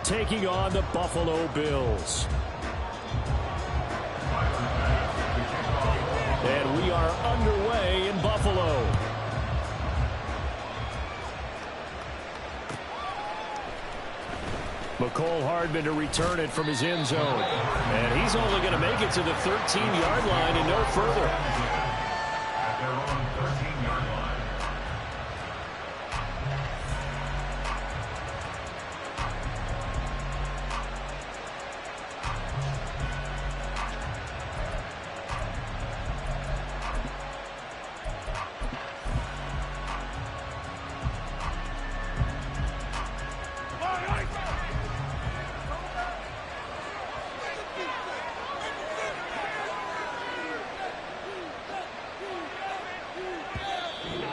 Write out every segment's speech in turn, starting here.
taking on the Buffalo Bills. And we are underway in Buffalo. McCole Hardman to return it from his end zone. And he's only going to make it to the 13-yard line and no further.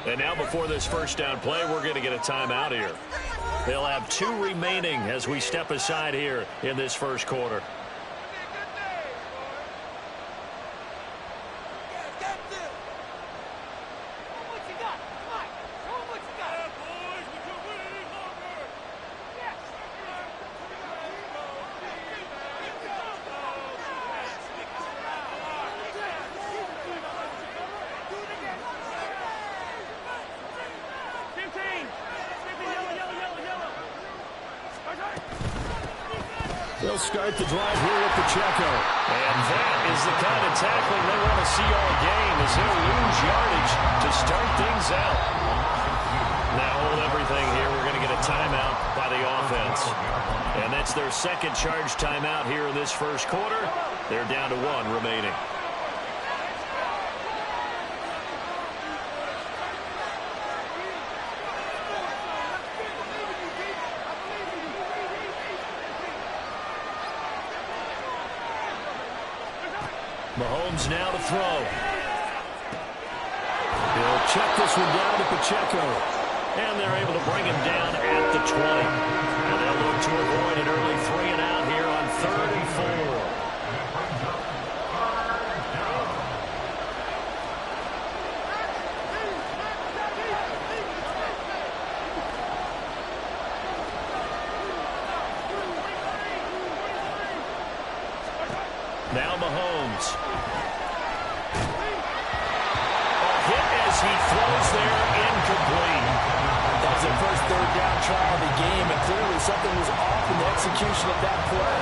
And now before this first down play, we're going to get a timeout here. They'll have 2 remaining as we step aside here in this first quarter. They'll start the drive here with Pacheco. And that is the kind of tackling they want to see all game as he'll lose yardage to start things out. Now hold everything here. We're going to get a timeout by the offense. And that's their second charge timeout here in this first quarter. They're down to 1 remaining. Mahomes now to throw. He'll check this one down to Pacheco. And they're able to bring him down at the 20. And they'll look to avoid an early 3 and out here on 3rd and 4. Now Mahomes. A hit as he throws there, incomplete. That was their first 3rd down try of the game, and clearly something was off in the execution of that play.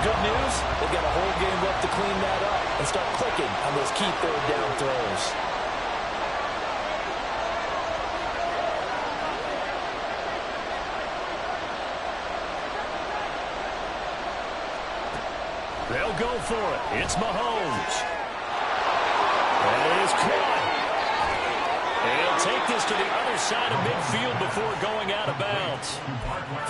Good news, they've got a whole game left to clean that up and start clicking on those key 3rd down throws. They'll go for it. It's Mahomes. That is caught. And he'll take this to the other side of midfield before going out of bounds.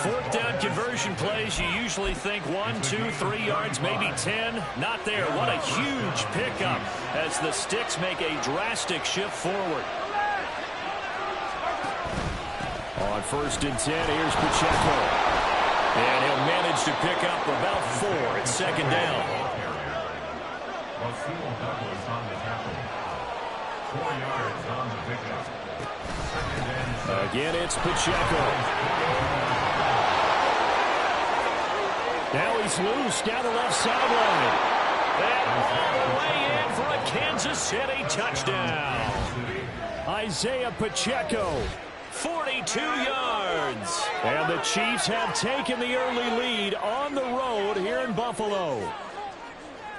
4th down conversion plays, you usually think 1, 2, 3 yards, maybe 10. Not there. What a huge pickup as the Sticks make a drastic shift forward. On 1st and 10, here's Pacheco. And he'll manage to pick up about 4 at 2nd down. Again, it's Pacheco. Now he's loose down the left sideline. And all the way in for a Kansas City touchdown. Isaiah Pacheco. 42 yards. And the Chiefs have taken the early lead on the road here in Buffalo.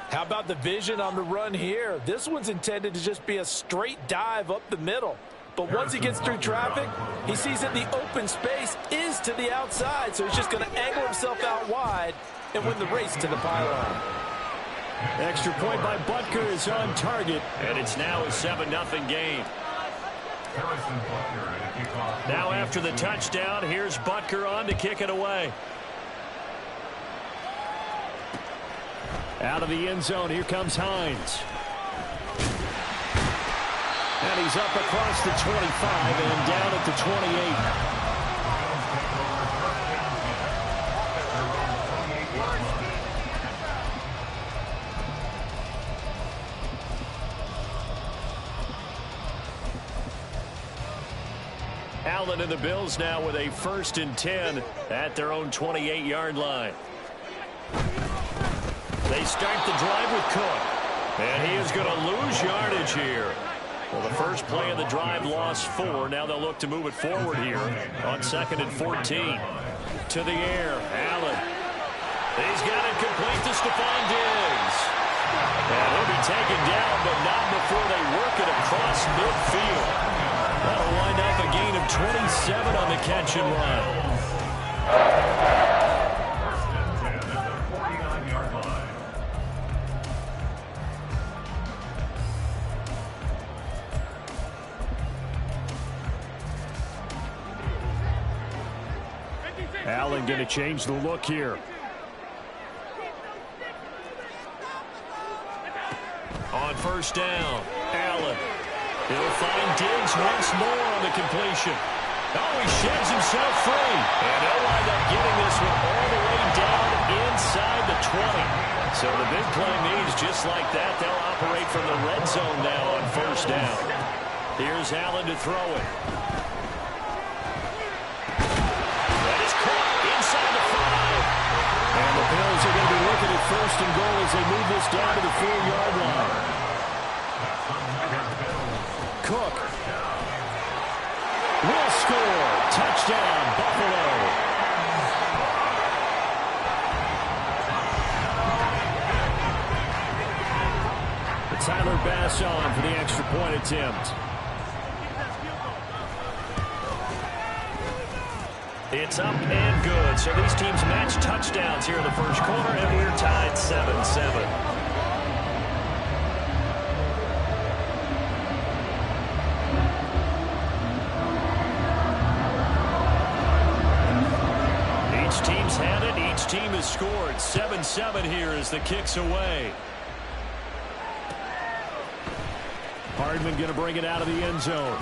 How about the vision on the run here? This one's intended to just be a straight dive up the middle. But once he gets through traffic, he sees that the open space is to the outside, so he's just going to angle himself out wide and win the race to the pylon. Extra point by Butker is on target, and it's now a 7-0 game. Now after the touchdown, here's Butker on to kick it away. Out of the end zone, here comes Hines. And he's up across the 25 and down at the 28. Allen and the Bills now with a 1st and 10 at their own 28-yard line. They start the drive with Cook. And he is going to lose yardage here. Well, the first play of the drive lost 4. Now they'll look to move it forward here on 2nd and 14. To the air, Allen. He's got it complete to Stephon Diggs. And he'll be taken down, but not before they work it across midfield. That'll wind up a gain of 27 on the catch and run. Allen going to change the look here. On 1st down, Allen. He'll find Diggs once more on the completion. Oh, he sheds himself free. And he'll wind up getting this one all the way down inside the 20. So the big play means just like that, they'll operate from the red zone now on 1st down. Here's Allen to throw it. And the Bills are going to be looking at 1st and goal as they move this down to the 4-yard line. Cook will score. Touchdown, Buffalo. The Tyler Bass on for the extra point attempt. It's up and good. So these teams match touchdowns here in the first quarter, and we're tied 7-7. Each team's had it. Each team has scored. 7-7 here as the kick's away. Hardman going to bring it out of the end zone.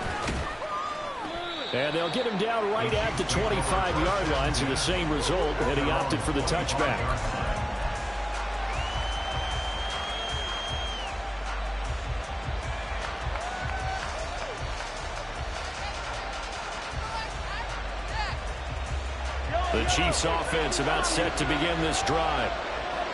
And they'll get him down right at the 25-yard line, so the same result, and he opted for the touchback. The Chiefs offense about set to begin this drive.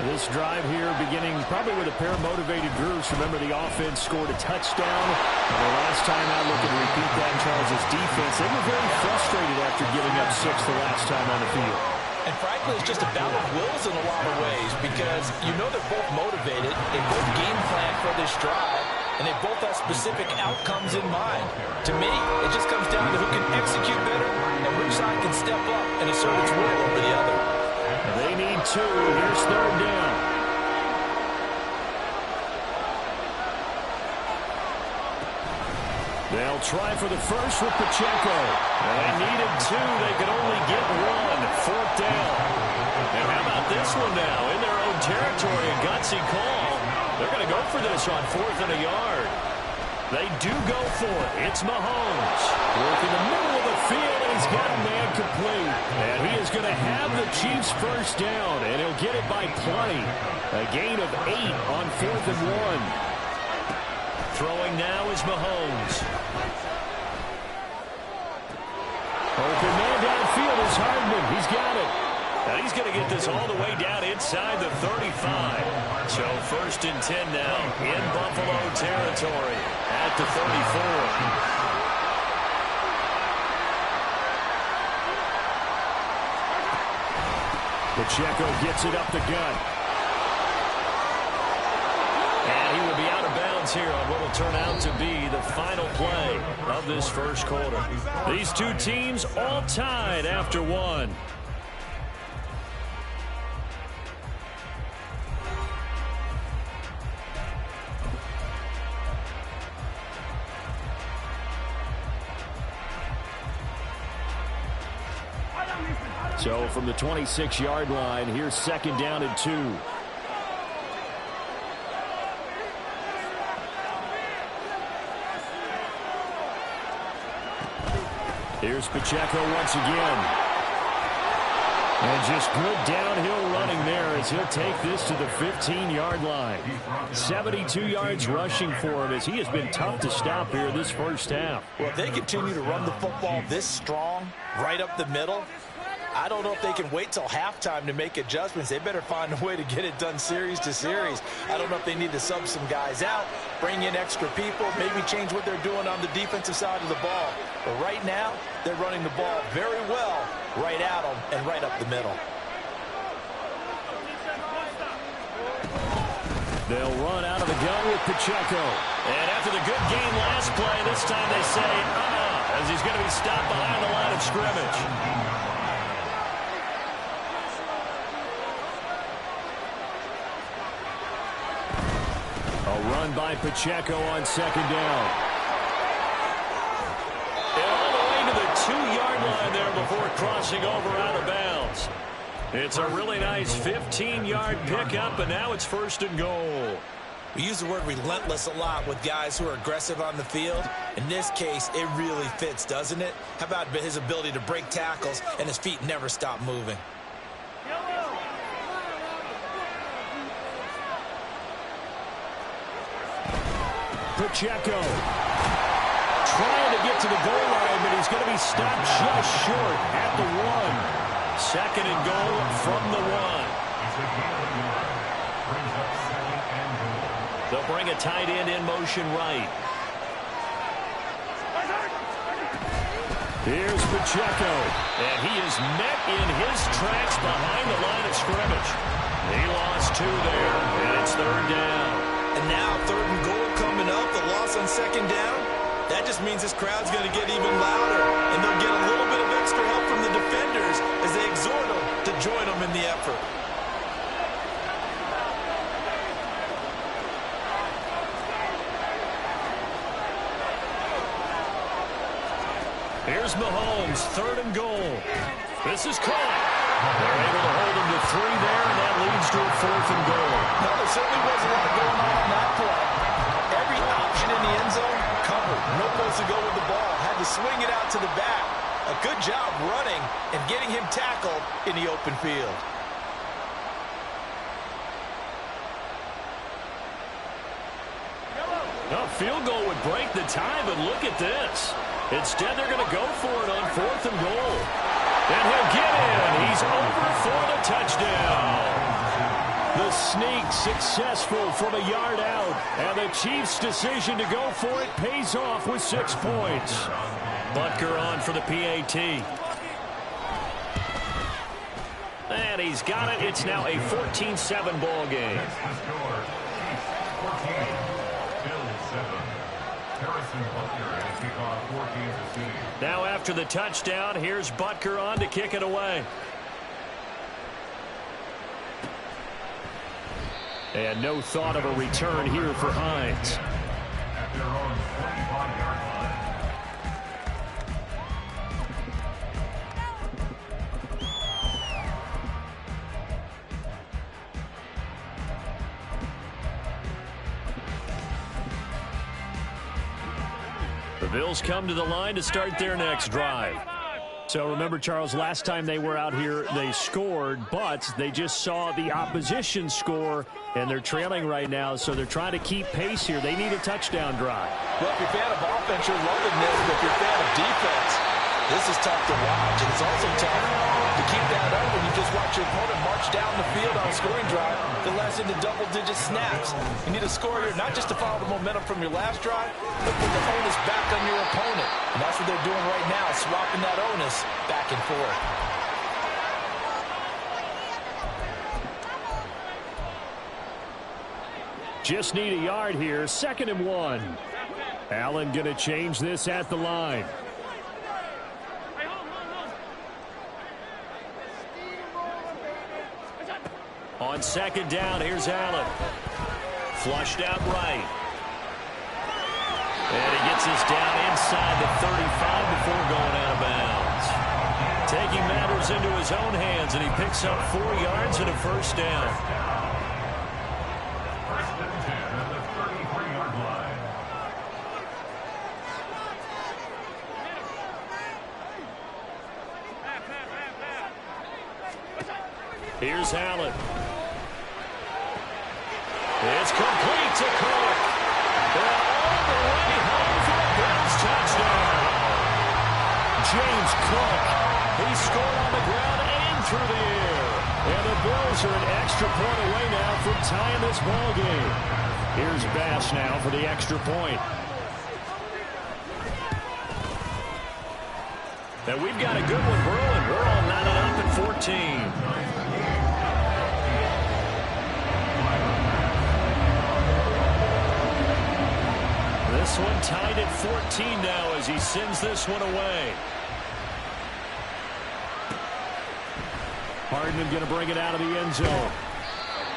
This drive here beginning probably with a pair of motivated groups. Remember, the offense scored a touchdown. And the last time out, looking to repeat that in Charles' defense. They were very frustrated after giving up 6 the last time on the field. And frankly, it's just a battle of wills in a lot of ways because you know they're both motivated. They both game plan for this drive, and they both have specific outcomes in mind. To me, it just comes down to who can execute better and which side can step up and assert its will over the other. They need 2. Here's 3rd down. They'll try for the first with Pacheco. And they needed 2. They could only get 1. 4th down. And how about this one now? In their own territory, a gutsy call. They're going to go for this on 4th and a yard. They do go for it. It's Mahomes. Work in the middle of the field, and he's got a man complete. And he is going to have the Chiefs 1st down, and he'll get it by plenty. A gain of 8 on 4th and 1. Throwing now is Mahomes. Open man downfield is Hardman. He's got it. Now he's going to get this all the way down inside the 35. So 1st and 10 now in Buffalo territory at the 34. Pacheco gets it up the gut. And he will be out of bounds here on what will turn out to be the final play of this first quarter. These two teams all tied after 1. So from the 26-yard line, here's 2nd down and 2. Here's Pacheco once again. And just good downhill running there as he'll take this to the 15-yard line. 72 yards rushing for him as he has been tough to stop here this first half. Well, if they continue to run the football this strong, right up the middle, I don't know if they can wait till halftime to make adjustments. They better find a way to get it done series to series. I don't know if they need to sub some guys out, bring in extra people, maybe change what they're doing on the defensive side of the ball. But right now, they're running the ball very well right at them and right up the middle. They'll run out of the gun with Pacheco. And after the good game last play, this time they say, as he's going to be stopped behind the line of scrimmage. A run by Pacheco on second down. And all the way to the 2-yard line there before crossing over out of bounds. It's a really nice 15-yard pickup, and now it's 1st and goal. We use the word relentless a lot with guys who are aggressive on the field. In this case, it really fits, doesn't it? How about his ability to break tackles and his feet never stop moving? Pacheco trying to get to the goal line, but he's going to be stopped just short at the 1. 2nd and goal from the 1. They'll bring a tight end in motion right. Here's Pacheco, and he is met in his tracks behind the line of scrimmage. He lost 2 there, and it's 3rd down. And now 3rd and goal coming up, the loss on 2nd down. That just means this crowd's going to get even louder, and they'll get a little bit of extra help from the defenders as they exhort them to join them in the effort. Here's Mahomes, 3rd and goal. This is caught. They're able to hold him to 3 there, and that leads to a 4th and goal. No, there certainly was a lot going on that play. Every option in the end zone covered. No place to go with the ball. Had to swing it out to the back. A good job running and getting him tackled in the open field. A field goal would break the tie, but look at this. Instead, they're going to go for it on 4th and goal. And he'll get in. He's over for the touchdown. The sneak successful from a yard out. And the Chiefs' decision to go for it pays off with 6 points. Butker on for the PAT. And he's got it. It's now a 14-7 ball game. Now after the touchdown, here's Butker on to kick it away. And no thought of a return here for Hines. At their own 25-yard line. The Bills come to the line to start their next drive. So remember, Charles, last time they were out here, they scored, but they just saw the opposition score, and they're trailing right now, so they're trying to keep pace here. They need a touchdown drive. Well, if you're a fan of offense, you're loving this, but if you're a fan of defense, this is tough to watch, and it's also tough to keep that up when you just watch your opponent march down the field on a scoring drive that lasts into double-digit snaps. You need a score here, not just to follow the momentum from your last drive, but put the onus back on your opponent. And that's what they're doing right now, swapping that onus back and forth. Just need a yard here, 2nd and 1. Allen going to change this at the line. On 2nd down, here's Allen. Flushed out right. And he gets us down inside the 35 before going out of bounds. Taking matters into his own hands, and he picks up 4 yards and a 1st down. 1st and 10 at the 33-yard line. Here's Allen. It's complete to Cook. And all the way home for a Bills touchdown. James Cook. He scored on the ground and through the air. And the Bills are an extra point away now from tying this ball game. Here's Bass now for the extra point. And we've got a good one brewing. We're all knotted up at 14. This one tied at 14 now as he sends this one away. Hardman going to bring it out of the end zone.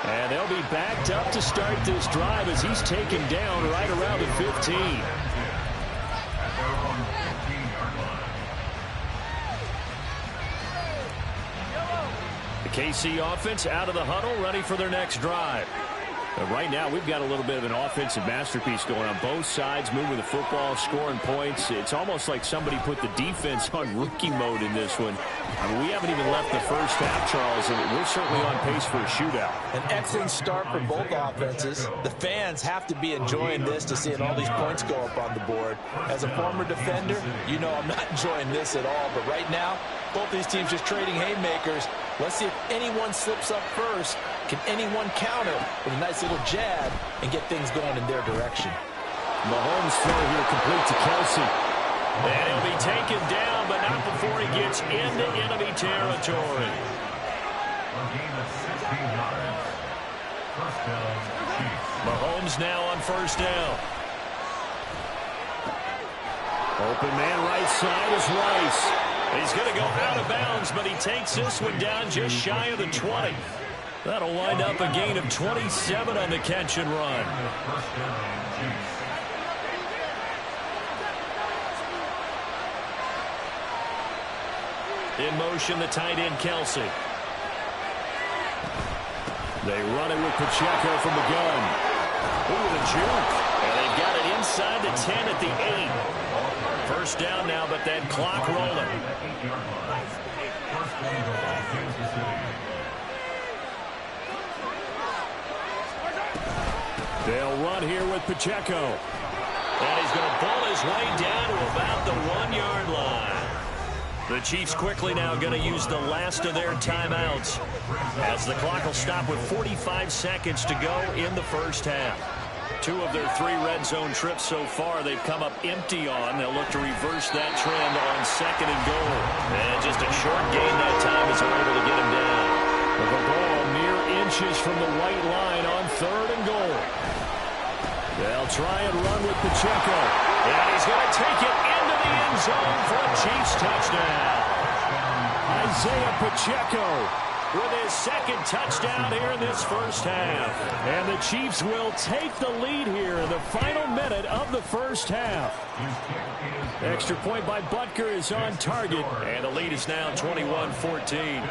And they'll be backed up to start this drive as he's taken down right around the 15. The KC offense out of the huddle, ready for their next drive. But right now, we've got a little bit of an offensive masterpiece going on both sides, moving the football, scoring points. It's almost like somebody put the defense on rookie mode in this one. I mean, we haven't even left the first half, Charles, and we're certainly on pace for a shootout. An excellent start for both offenses. The fans have to be enjoying this to seeing all these points go up on the board. As a former defender, you know I'm not enjoying this at all. But right now, both these teams just trading haymakers. Let's see if anyone slips up first. Can anyone counter with a nice little jab and get things going in their direction? Mahomes throw here complete to Kelsey. And he'll be taken down, but not before he gets into enemy territory. Mahomes now on first down. Open man right side is Rice. He's going to go out of bounds, but he takes this one down just shy of the 20. That'll wind up a gain of 27 on the catch and run. In motion, the tight end, Kelsey. They run it with Pacheco from the gun. Ooh, the juke. And they've got it inside the 10 at the 8. First down now, but that clock rolling. They'll run here with Pacheco. And he's going to pull his way down to about the 1-yard line. The Chiefs quickly now going to use the last of their timeouts as the clock will stop with 45 seconds to go in the first half. 2 of their 3 red zone trips so far they've come up empty on. They'll look to reverse that trend on 2nd and goal. And just a short gain that time as they're able to get him down. With the ball mere inches from the white line on 3rd and goal. They'll try and run with Pacheco. And he's going to take it into the end zone for a Chiefs touchdown. Isaiah Pacheco with his 2nd touchdown here in this first half. And the Chiefs will take the lead here in the final minute of the first half. Extra point by Butker is on target. And the lead is now 21-14.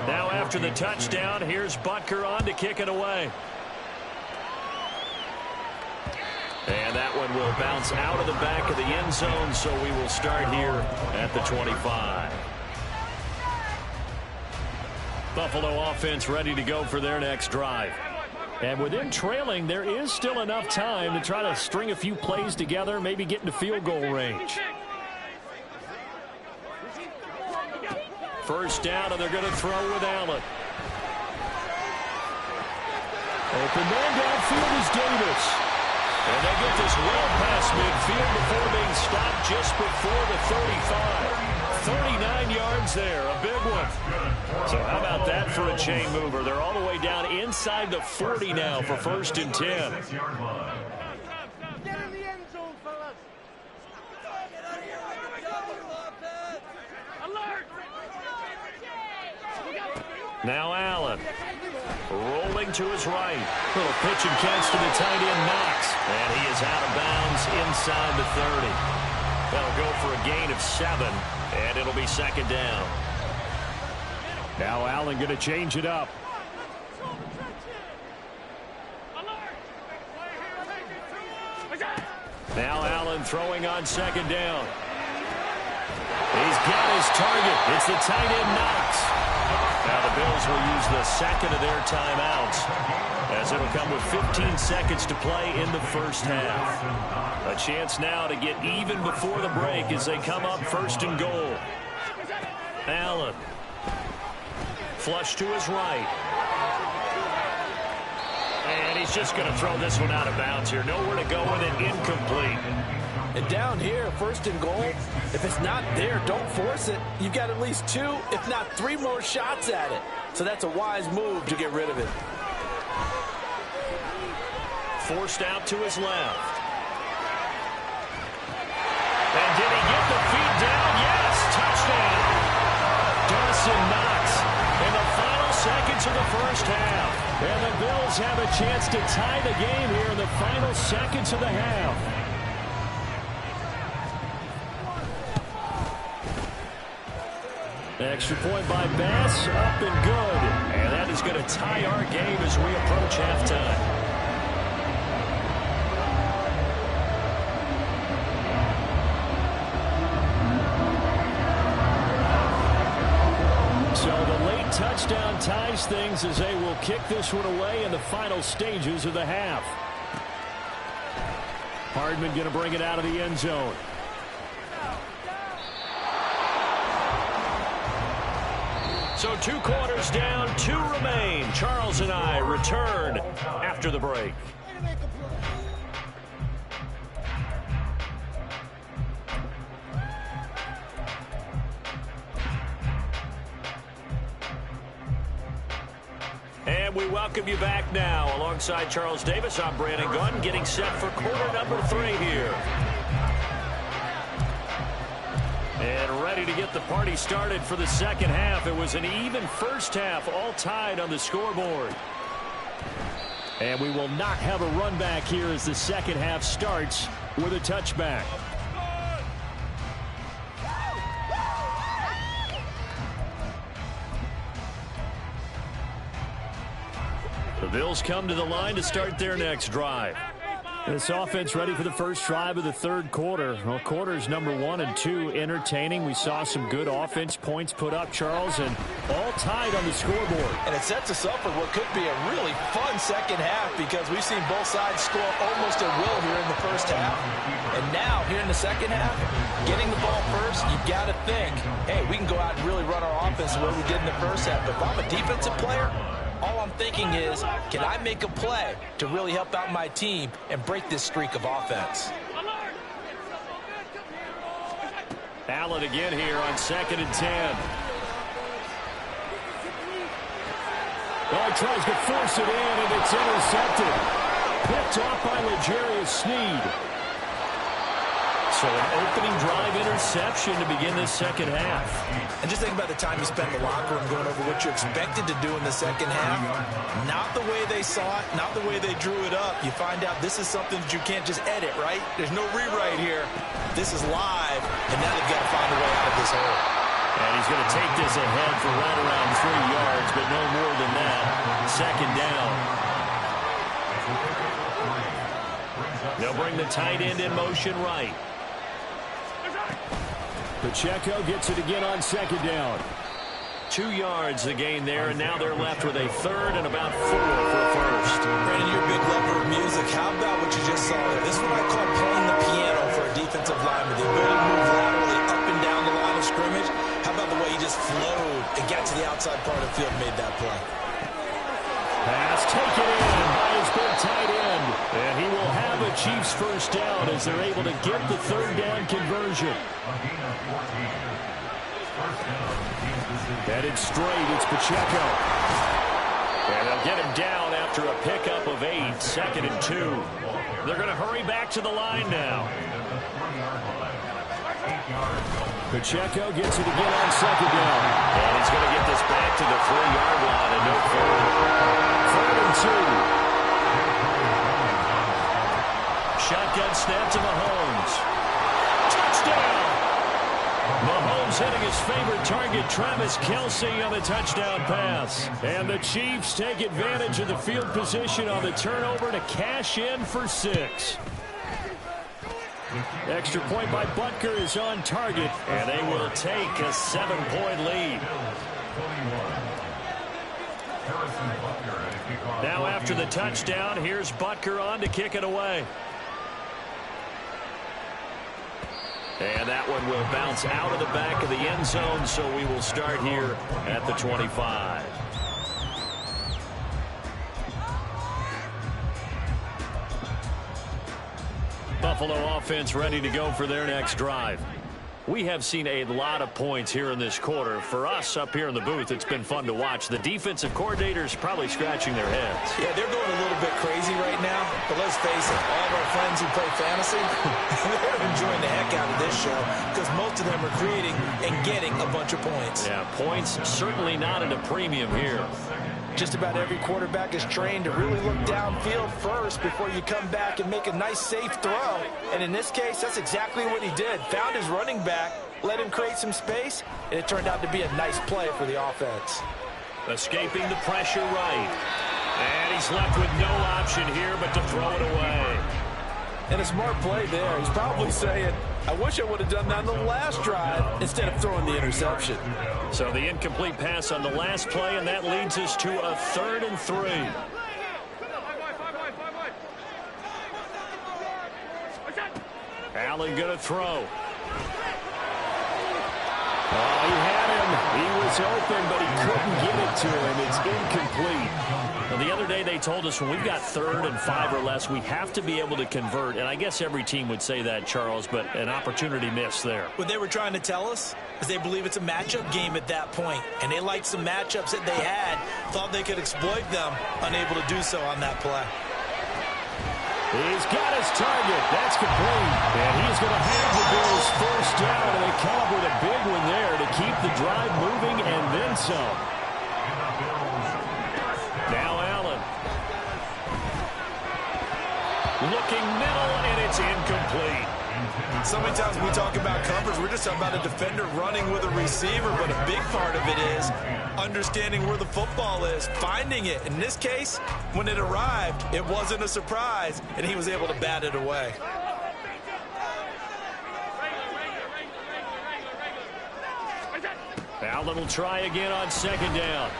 Now after the touchdown, here's Butker on to kick it away. And that one will bounce out of the back of the end zone, so we will start here at the 25. Buffalo offense ready to go for their next drive. And with them trailing, there is still enough time to try to string a few plays together, maybe get into field goal range. First down, and they're going to throw with Allen. Open man downfield is Davis. And they get this well past midfield before being stopped just before the 35. 39 yards there, a big one. So how about that for a chain mover? They're all the way down inside the 40 now for 1st and 10. Get in the end zone, fellas. Now Allen. Rolling to his right. Little pitch and catch to the tight end, Knox. And he is out of bounds inside the 30. That'll go for a gain of 7, and it'll be 2nd down. Now Allen going to change it up. Now Allen throwing on 2nd down. He's got his target. It's the tight end, Knox. Now the Bills will use the second of their timeouts, as it'll come with 15 seconds to play in the first half. A chance now to get even before the break as they come up first and goal. Allen. Flush to his right. And he's just going to throw this one out of bounds here. Nowhere to go with it. Incomplete. And down here, first and goal, if it's not there, don't force it. You've got at least 2, if not 3 more shots at it. So that's a wise move to get rid of it. Forced out to his left. And did he get the feet down? Yes, touchdown. Dawson Knox in the final seconds of the first half. And the Bills have a chance to tie the game here in the final seconds of the half. Extra point by Bass, up and good. And that is going to tie our game as we approach halftime. So the late touchdown ties things as they will kick this one away in the final stages of the half. Hardman going to bring it out of the end zone. So 2 quarters down, 2 remain. Charles and I return after the break. And we welcome you back now. Alongside Charles Davis, I'm Brandon Gunn, getting set for quarter number 3 here. And ready to get the party started for the second half. It was an even first half, all tied on the scoreboard. And we will not have a run back here as the second half starts with a touchback. The Bills come to the line to start their next drive. This offense ready for the first drive of the third quarter. Well, quarters number 1 and 2 entertaining. We saw some good offense points put up, Charles, and all tied on the scoreboard. And it sets us up for what could be a really fun second half because we've seen both sides score almost at will here in the first half. And now, here in the second half, getting the ball first, you've got to think, hey, we can go out and really run our offense the way we did in the first half. But if I'm a defensive player, all I'm thinking is, can I make a play to really help out my team and break this streak of offense? Allen again here on 2nd and 10. Well, he tries to force it in, and it's intercepted. Picked off by L'Jarius Sneed. So an opening drive interception to begin this second half. And just think about the time you spent in the locker room going over what you expected to do in the second half. Not the way they saw it, not the way they drew it up. You find out this is something that you can't just edit, right? There's no rewrite here. This is live, and now they've got to find a way out of this hole. And he's going to take this ahead for right around 3 yards, but no more than that. Second down. They'll bring the tight end in motion right. Pacheco gets it again on 2nd down. 2 yards the gain there, and now they're left with a 3rd and about 4 for a first. Brandon, you're a big lover of music. How about what you just saw there? This is what I call playing the piano for a defensive lineman. The ability to move laterally up and down the line of scrimmage. How about the way he just flowed and got to the outside part of the field and made that play? Pass taken in by his big tight end. And he will have a Chiefs first down as they're able to get the 3rd down conversion. Headed straight, it's Pacheco. And they'll get him down after a pickup of 8, 2nd and 2. They're going to hurry back to the line now. Pacheco gets it again on 2nd down. And he's going to get this back to the 3-yard line and no further. 3rd and 2. Shotgun snap to Mahomes. Touchdown! Mahomes hitting his favorite target, Travis Kelce, on the touchdown pass. And the Chiefs take advantage of the field position on the turnover to cash in for 6. Extra point by Butker is on target, and they will take a 7-point lead. Now after the touchdown, here's Butker on to kick it away. And that one will bounce out of the back of the end zone, so we will start here at the 25. Buffalo offense ready to go for their next drive. We have seen a lot of points here in this quarter. For us up here in the booth, it's been fun to watch. The defensive coordinators probably scratching their heads. Yeah, they're going a little bit crazy right now. But let's face it, all of our friends who play fantasy, they're enjoying the heck out of this show because most of them are creating and getting a bunch of points. Yeah, points certainly not at a premium here. Just about every quarterback is trained to really look downfield first before you come back and make a nice, safe throw. And in this case, that's exactly what he did. Found his running back, let him create some space, and it turned out to be a nice play for the offense. Escaping the pressure right. And he's left with no option here but to throw it away. And a smart play there. He's probably saying, I wish I would have done that on the last drive instead of throwing the interception. So the incomplete pass on the last play, and that leads us to a 3rd and 3. Allen going to throw. Oh, he had him. He was open, but he couldn't get it to him. It's incomplete. Now, the other day they told us when we've got 3rd and 5 or less, we have to be able to convert. And I guess every team would say that, Charles, but an opportunity missed there. What they were trying to tell us is they believe it's a matchup game at that point. And they liked some matchups that they had, thought they could exploit them, unable to do so on that play. He's got his target. That's complete. And he's going to have the Bills first down, and they come up with a big one there to keep the drive moving and then some. Now Allen. Looking middle, and it's incomplete. So many times when we talk about coverage, we're just talking about a defender running with a receiver, but a big part of it is understanding where the football is, finding it. In this case, when it arrived, it wasn't a surprise, and he was able to bat it away. Allen will try again on 2nd down.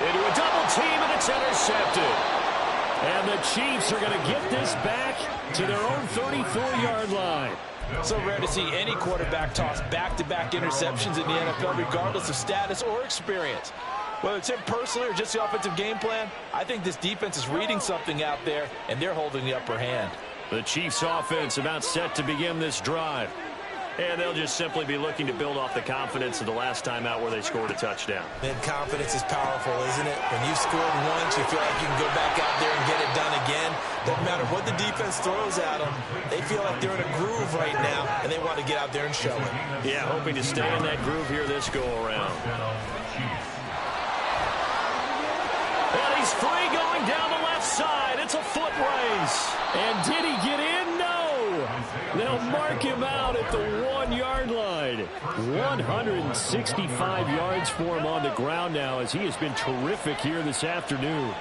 Into a double team, and it's intercepted. And the Chiefs are going to get this back to their own 34-yard line. So rare to see any quarterback toss back-to-back interceptions in the NFL, regardless of status or experience. Whether it's him personally or just the offensive game plan, I think this defense is reading something out there, and they're holding the upper hand. The Chiefs offense about set to begin this drive. And they'll just simply be looking to build off the confidence of the last time out where they scored a touchdown. And confidence is powerful, isn't it? When you've scored once, you feel like you can go back out there and get it done again. Doesn't matter what the defense throws at them. They feel like they're in a groove right now, and they want to get out there and show it. Yeah, hoping to stay in that groove here this go-around. And he's free going down the left side. It's a foot race. And did he get in? No. They'll mark him out at the 1-yard line. 165 yards for him on the ground now as he has been terrific here this afternoon.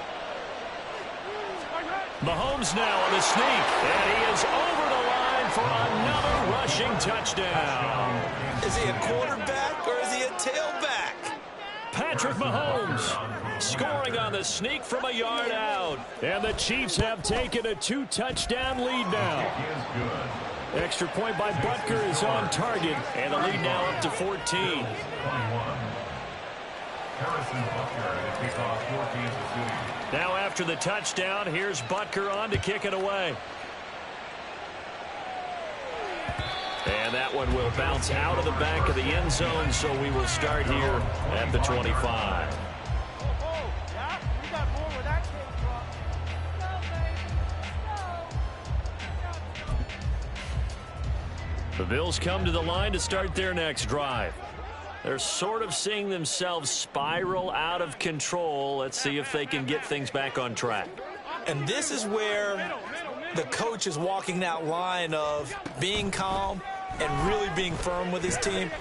Mahomes now on the sneak, and he is over the line for another rushing touchdown. Is he a quarterback or is he a tailback? Patrick Mahomes scoring on the sneak from a yard out. And the Chiefs have taken a 2-touchdown lead now. Extra point by Butker is on target, and the lead now up to 14. Now after the touchdown, here's Butker on to kick it away. And that one will bounce out of the back of the end zone, so we will start here at the 25. The Bills come to the line to start their next drive. They're sort of seeing themselves spiral out of control. Let's see if they can get things back on track. And this is where the coach is walking that line of being calm and really being firm with his team.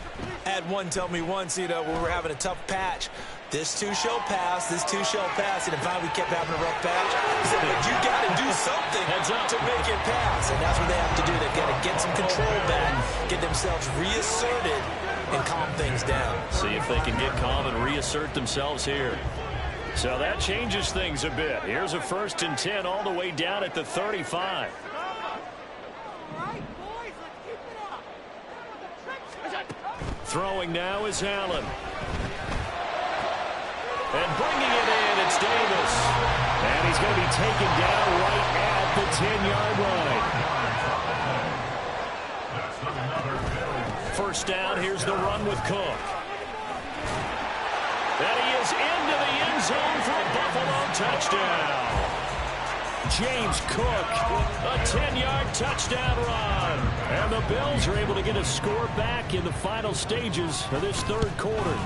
I had one tell me once, when we're having a tough patch, this too shall pass, this too shall pass. And if we kept having a rough patch, he said, but you got to do something to make it pass. And that's what they have to do. They've got to get some control back, get themselves reasserted, and calm things down. See if they can get calm and reassert themselves here. So that changes things a bit. Here's a 1st and 10 all the way down at the 35. Throwing now is Allen. And bringing it in, it's Davis. And he's going to be taken down right at the 10-yard line. First down, here's the run with Cook. And he is into the end zone for a Buffalo touchdown. James Cook, a 10-yard touchdown run. And the Bills are able to get a score back in the final stages of this 3rd quarter.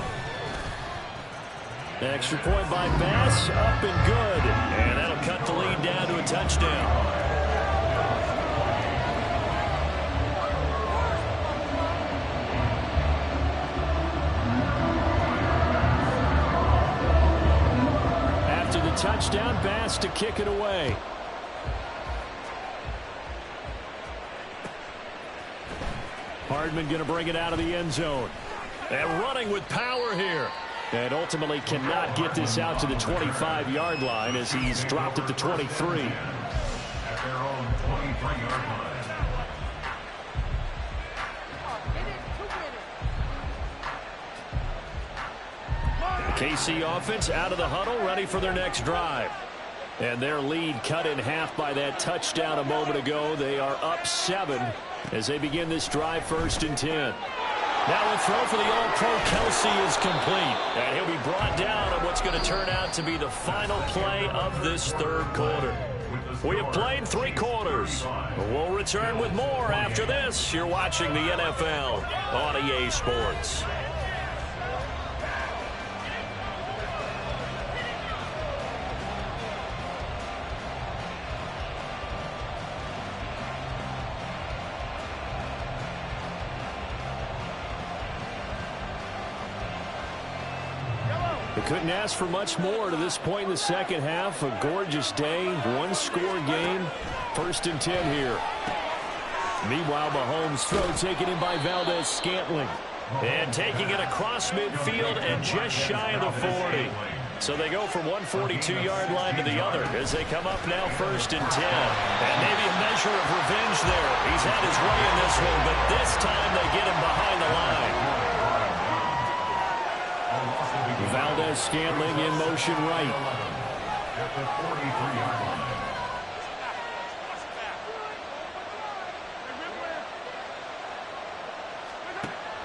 Extra point by Bass, up and good. And that'll cut the lead down to a touchdown. After the touchdown, Bass to kick it away. Hardman going to bring it out of the end zone. And running with power here. And ultimately cannot get this out to the 25-yard line as he's dropped at the 23. At their own 23-yard line. The KC offense out of the huddle, ready for their next drive. And their lead cut in half by that touchdown a moment ago. They are up 7 as they begin this drive, 1st and 10. Now a throw for the All-Pro Kelsey is complete. And he'll be brought down on what's going to turn out to be the final play of this 3rd quarter. We have played 3 quarters. We'll return with more after this. You're watching the NFL on EA Sports. They couldn't ask for much more to this point in the second half. A gorgeous day, 1-score game, 1st and 10 here. Meanwhile, Mahomes' throw taken in by Valdez-Scantling. And taking it across midfield and just shy of the 40. So they go from one 42-yard line to the other as they come up now 1st and 10. And maybe a measure of revenge there. He's had his way in this one, but this time they get him behind the line. Valdez-Scantling in motion right. At the 43-yard line.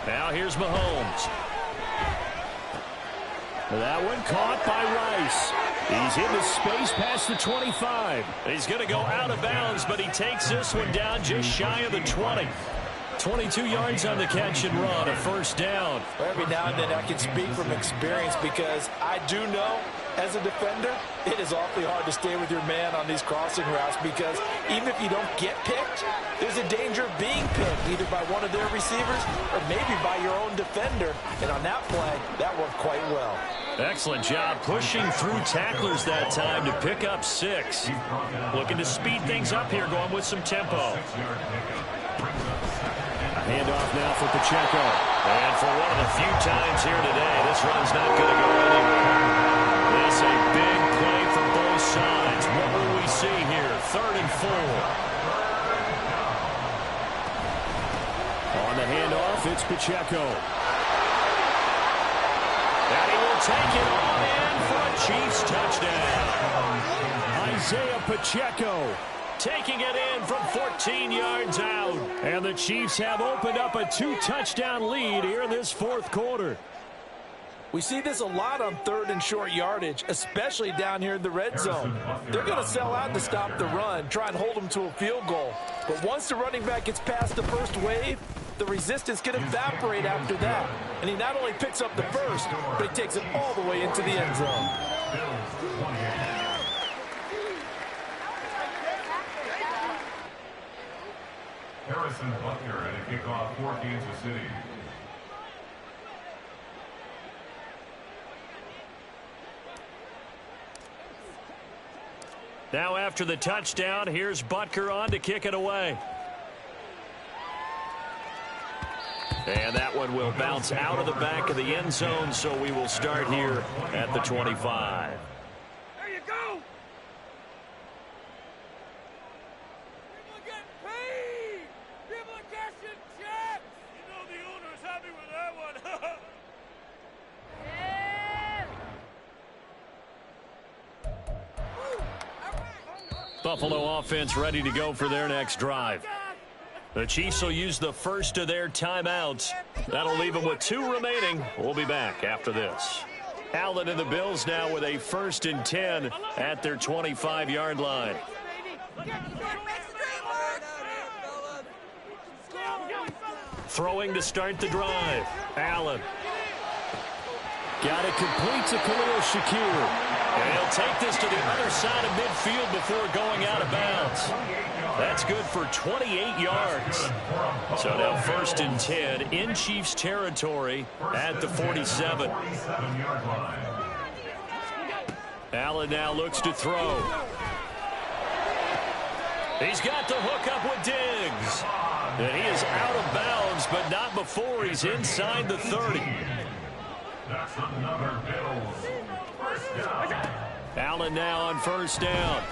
Now here's Mahomes. That one caught by Rice. He's into space past the 25. He's going to go out of bounds, but he takes this one down just shy of the 20. 22 yards on the catch and run, a 1st down. Every now and then I can speak from experience because I do know as a defender it is awfully hard to stay with your man on these crossing routes because even if you don't get picked, there's a danger of being picked either by one of their receivers or maybe by your own defender. And on that play, that worked quite well. Excellent job pushing through tacklers that time to pick up 6. Looking to speed things up here, going with some tempo. Handoff now for Pacheco. And for one of the few times here today, this run's not going to go anywhere. This a big play for both sides. What will we see here? 3rd and 4. On the handoff, it's Pacheco. And he will take it on in for a Chiefs touchdown. Isaiah Pacheco taking it in from 14 yards out. And the Chiefs have opened up a 2-touchdown lead here in this 4th quarter. We see this a lot on 3rd and short yardage, especially down here in the red zone. They're going to sell out to stop the run, try and hold them to a field goal. But once the running back gets past the first wave, the resistance can evaporate after that. And he not only picks up the first, but he takes it all the way into the end zone. Harrison Butker at a kickoff for Kansas City. Now after the touchdown, here's Butker on to kick it away. And that one will bounce out of the back of the end zone, so we will start here at the 25. There you go! People are getting paid! People are cashing checks! You know the owner's happy with that one. Buffalo offense ready to go for their next drive. The Chiefs will use the first of their timeouts. That'll leave them with 2 remaining. We'll be back after this. Allen and the Bills now with a 1st and 10 at their 25-yard line. Throwing to start the drive. Allen. Got it complete to Khalil Shakir. And he'll take this to the other side of midfield before going out of bounds. That's good for 28 yards. So now 1st and 10 in Chiefs territory at the 47. Allen now looks to throw. He's got the hook up with Diggs. And he is out of bounds, but not before he's inside the 30. That's another Bills first down. Allen now on 1st down.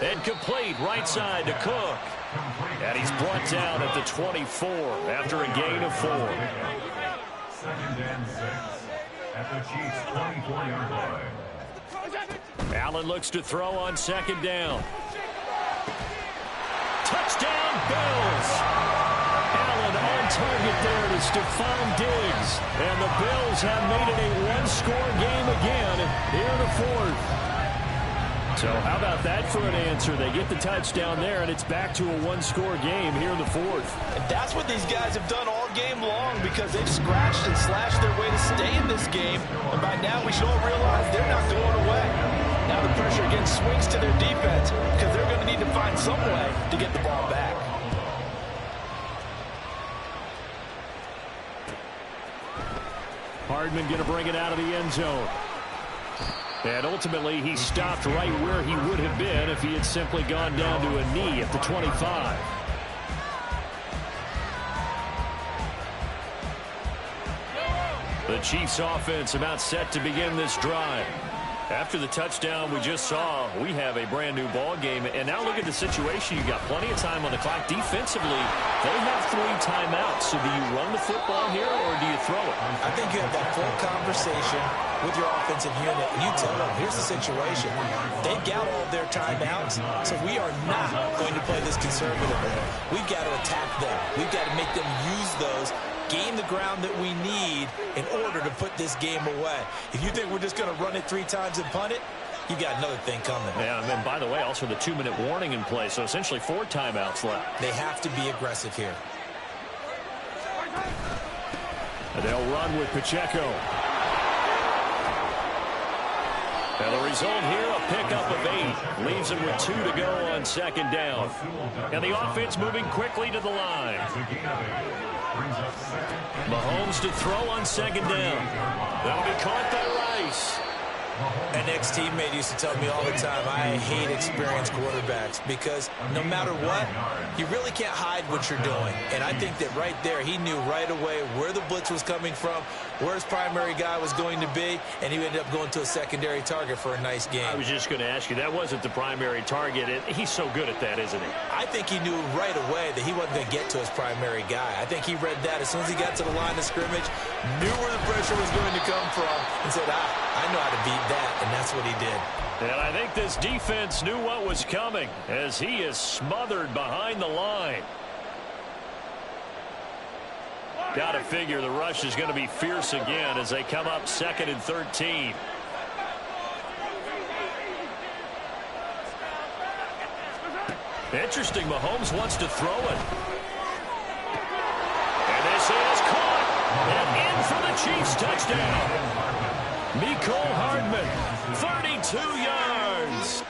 And complete right side to Cook. And he's brought down at the 24 after a gain of 4. 2nd and 6 at the Chiefs' 24-yard line. Allen looks to throw on 2nd down. Touchdown, Bills! Allen on target there to Stephon Diggs. And the Bills have made it a 1-score game again here in the 4th. So how about that for an answer? They get the touchdown there, and it's back to a 1-score game here in the 4th. And that's what these guys have done all game long because they've scratched and slashed their way to stay in this game. And by now we should all realize they're not going away. Now the pressure again swings to their defense because they're going to need to find some way to get the ball back. Hardman going to bring it out of the end zone. And ultimately, he stopped right where he would have been if he had simply gone down to a knee at the 25. The Chiefs offense about set to begin this drive. After the touchdown we just saw, we have a brand new ball game. And now look at the situation. You got plenty of time on the clock. Defensively, they have 3 timeouts. So do you run the football here or do you throw it? I think you have that full conversation with your offensive unit, and you tell them, here's the situation. They've got all their timeouts, so we are not going to play this conservatively. We've got to attack them. We've got to make them use those, gain the ground that we need in order to put this game away. If you think we're just going to run it 3 times and punt it, you got another thing coming. Yeah, and by the way, also the 2-minute warning in play, so essentially 4 timeouts left. They have to be aggressive here. And they'll run with Pacheco. And the result here, a pickup of 8. Leaves them with 2 to go on 2nd down. And the offense moving quickly to the line. Mahomes to throw on 2nd down. That'll be caught by Rice. An ex-teammate used to tell me all the time, I hate experienced quarterbacks because no matter what, you really can't hide what you're doing. And I think that right there, he knew right away where the blitz was coming from, where his primary guy was going to be, and he ended up going to a secondary target for a nice game. I was just going to ask you, that wasn't the primary target. He's so good at that, isn't he? I think he knew right away that he wasn't going to get to his primary guy. I think he read that as soon as he got to the line of scrimmage, knew where the pressure was going to come from, and said, I know how to beat that, and that's what he did. And I think this defense knew what was coming as he is smothered behind the line. Got to figure the rush is going to be fierce again as they come up 2nd and 13. Interesting, Mahomes wants to throw it. And this is caught. And in for the Chiefs touchdown. Mecole Hardman, 32 yards.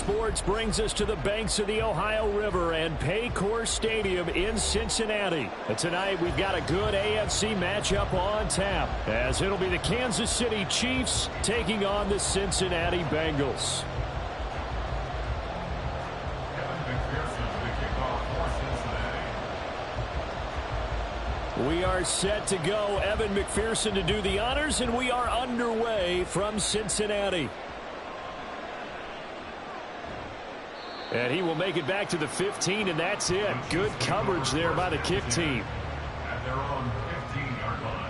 sports brings us to the banks of the Ohio River and Paycor Stadium in Cincinnati. And tonight we've got a good AFC matchup on tap, as it'll be the Kansas City Chiefs taking on the Cincinnati Bengals. We are set to go. Evan McPherson to do the honors, and we are underway from Cincinnati. And he will make it back to the 15, and that's it. Good coverage there by the kick team. At their own 15-yard line.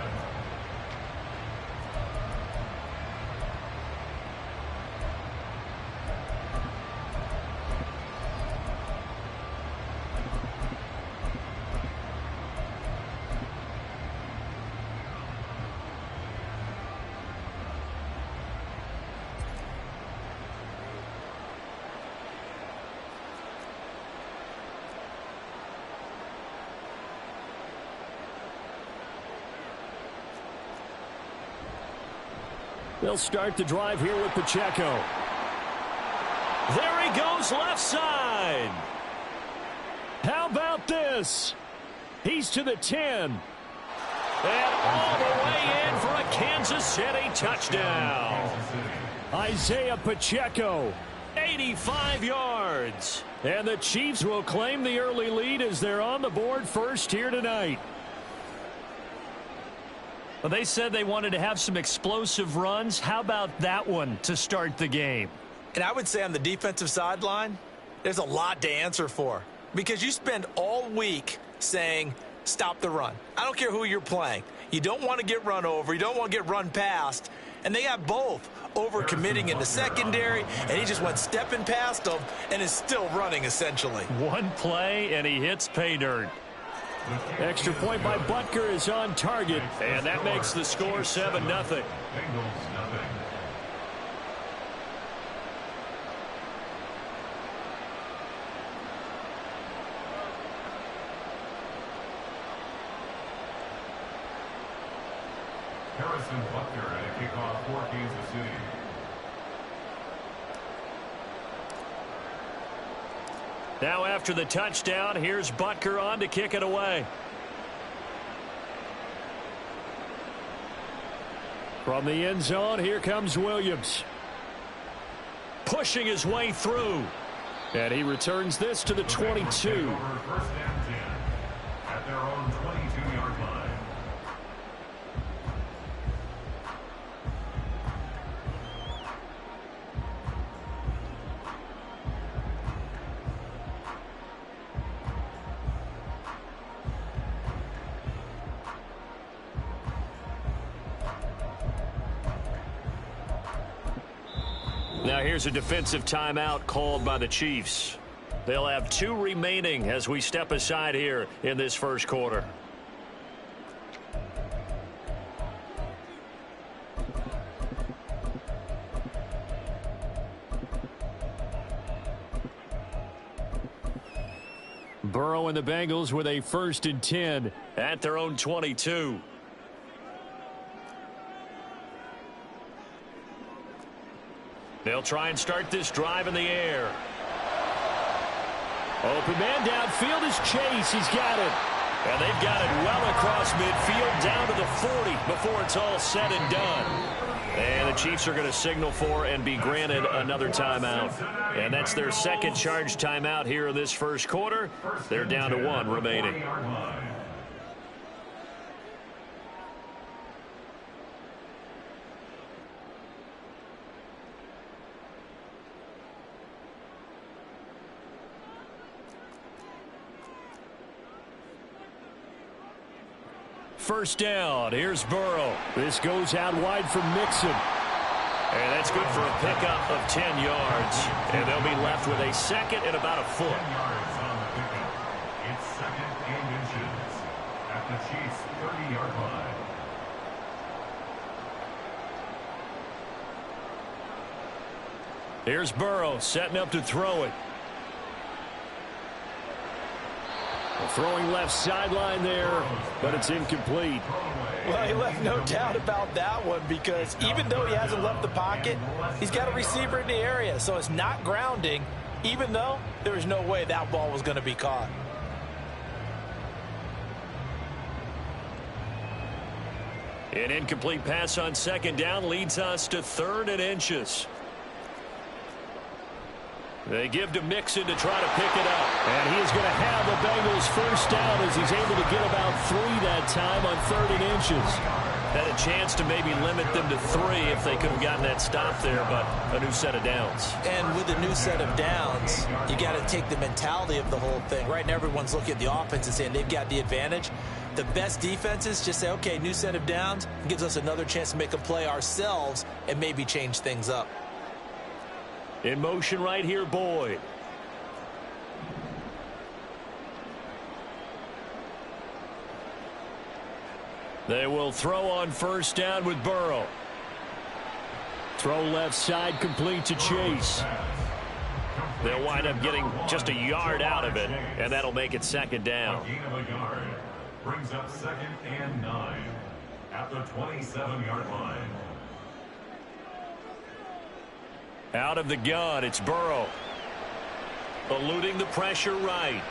They'll start the drive here with Pacheco. There he goes left side. How about this? He's to the 10. And all the way in for a Kansas City touchdown. Isaiah Pacheco, 85 yards. And the Chiefs will claim the early lead as they're on the board first here tonight. Well, they said they wanted to have some explosive runs. How about that one to start the game? And I would say on the defensive sideline, there's a lot to answer for. Because you spend all week saying, stop the run. I don't care who you're playing. You don't want to get run over. You don't want to get run past. And they got both. Over-committing in the secondary, and he just went stepping past them and is still running, essentially. One play, and he hits pay dirt. Extra point by Butker is on target, and that makes the score 7-0. Bengals, nothing. Harrison Butker at a kickoff for Kansas City. Now after the touchdown, here's Butker on to kick it away. From the end zone, here comes Williams. Pushing his way through. And he returns this to the 22. First and 10 at their own 22-yard line. Now here's a defensive timeout called by the Chiefs. They'll have 2 remaining as we step aside here in this first quarter. Burrow and the Bengals with a 1st and 10 at their own 22. They'll try and start this drive in the air. Open man downfield is Chase. He's got it. And they've got it well across midfield down to the 40 before it's all said and done. And the Chiefs are going to signal for and be granted another timeout. And that's their second charge timeout here in this first quarter. They're down to 1 remaining. First down. Here's Burrow. This goes out wide for Mixon. And that's good for a pickup of 10 yards. And they'll be left with a second and about a foot. 10 yards on the pickup. It's 2nd and inches at the Chiefs' 30-yard line. Here's Burrow setting up to throw it. Throwing left sideline there, but it's incomplete. Well, he left no doubt about that one because even though he hasn't left the pocket, he's got a receiver in the area, so it's not grounding, even though there was no way that ball was going to be caught. An incomplete pass on second down leads us to 3rd and inches. They give to Mixon to try to pick it up. And he is going to have the Bengals first down as he's able to get about 3 that time on 3rd and inches. Had a chance to maybe limit them to 3 if they could have gotten that stop there, but a new set of downs. And with a new set of downs, you got to take the mentality of the whole thing. Right now, everyone's looking at the offense and saying they've got the advantage. The best defenses just say, okay, new set of downs, gives us another chance to make a play ourselves and maybe change things up. In motion right here, Boyd. They will throw on first down with Burrow. Throw left side complete to Chase. They'll wind up getting just a yard out of it, and that'll make it second down. A gain of a yard brings up 2nd and 9 at the 27-yard line. Out of the gun, it's Burrow. Eluding the pressure right.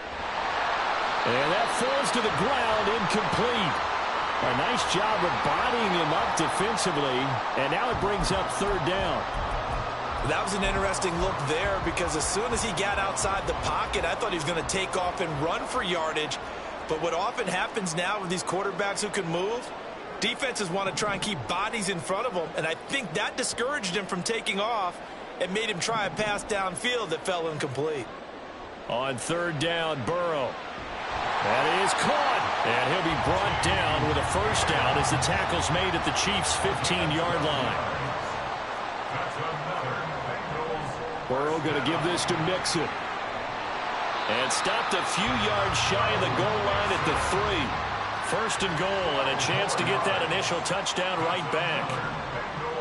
And that falls to the ground, incomplete. A nice job of bodying him up defensively, and now it brings up 3rd down. That was an interesting look there because as soon as he got outside the pocket, I thought he was going to take off and run for yardage. But what often happens now with these quarterbacks who can move, defenses want to try and keep bodies in front of them, and I think that discouraged him from taking off and made him try a pass downfield that fell incomplete. On 3rd down, Burrow. That is caught, and he'll be brought down with a first down as the tackle's made at the Chiefs' 15-yard line. Burrow going to give this to Mixon. And stopped a few yards shy of the goal line at the 3. 1st and goal, and a chance to get that initial touchdown right back.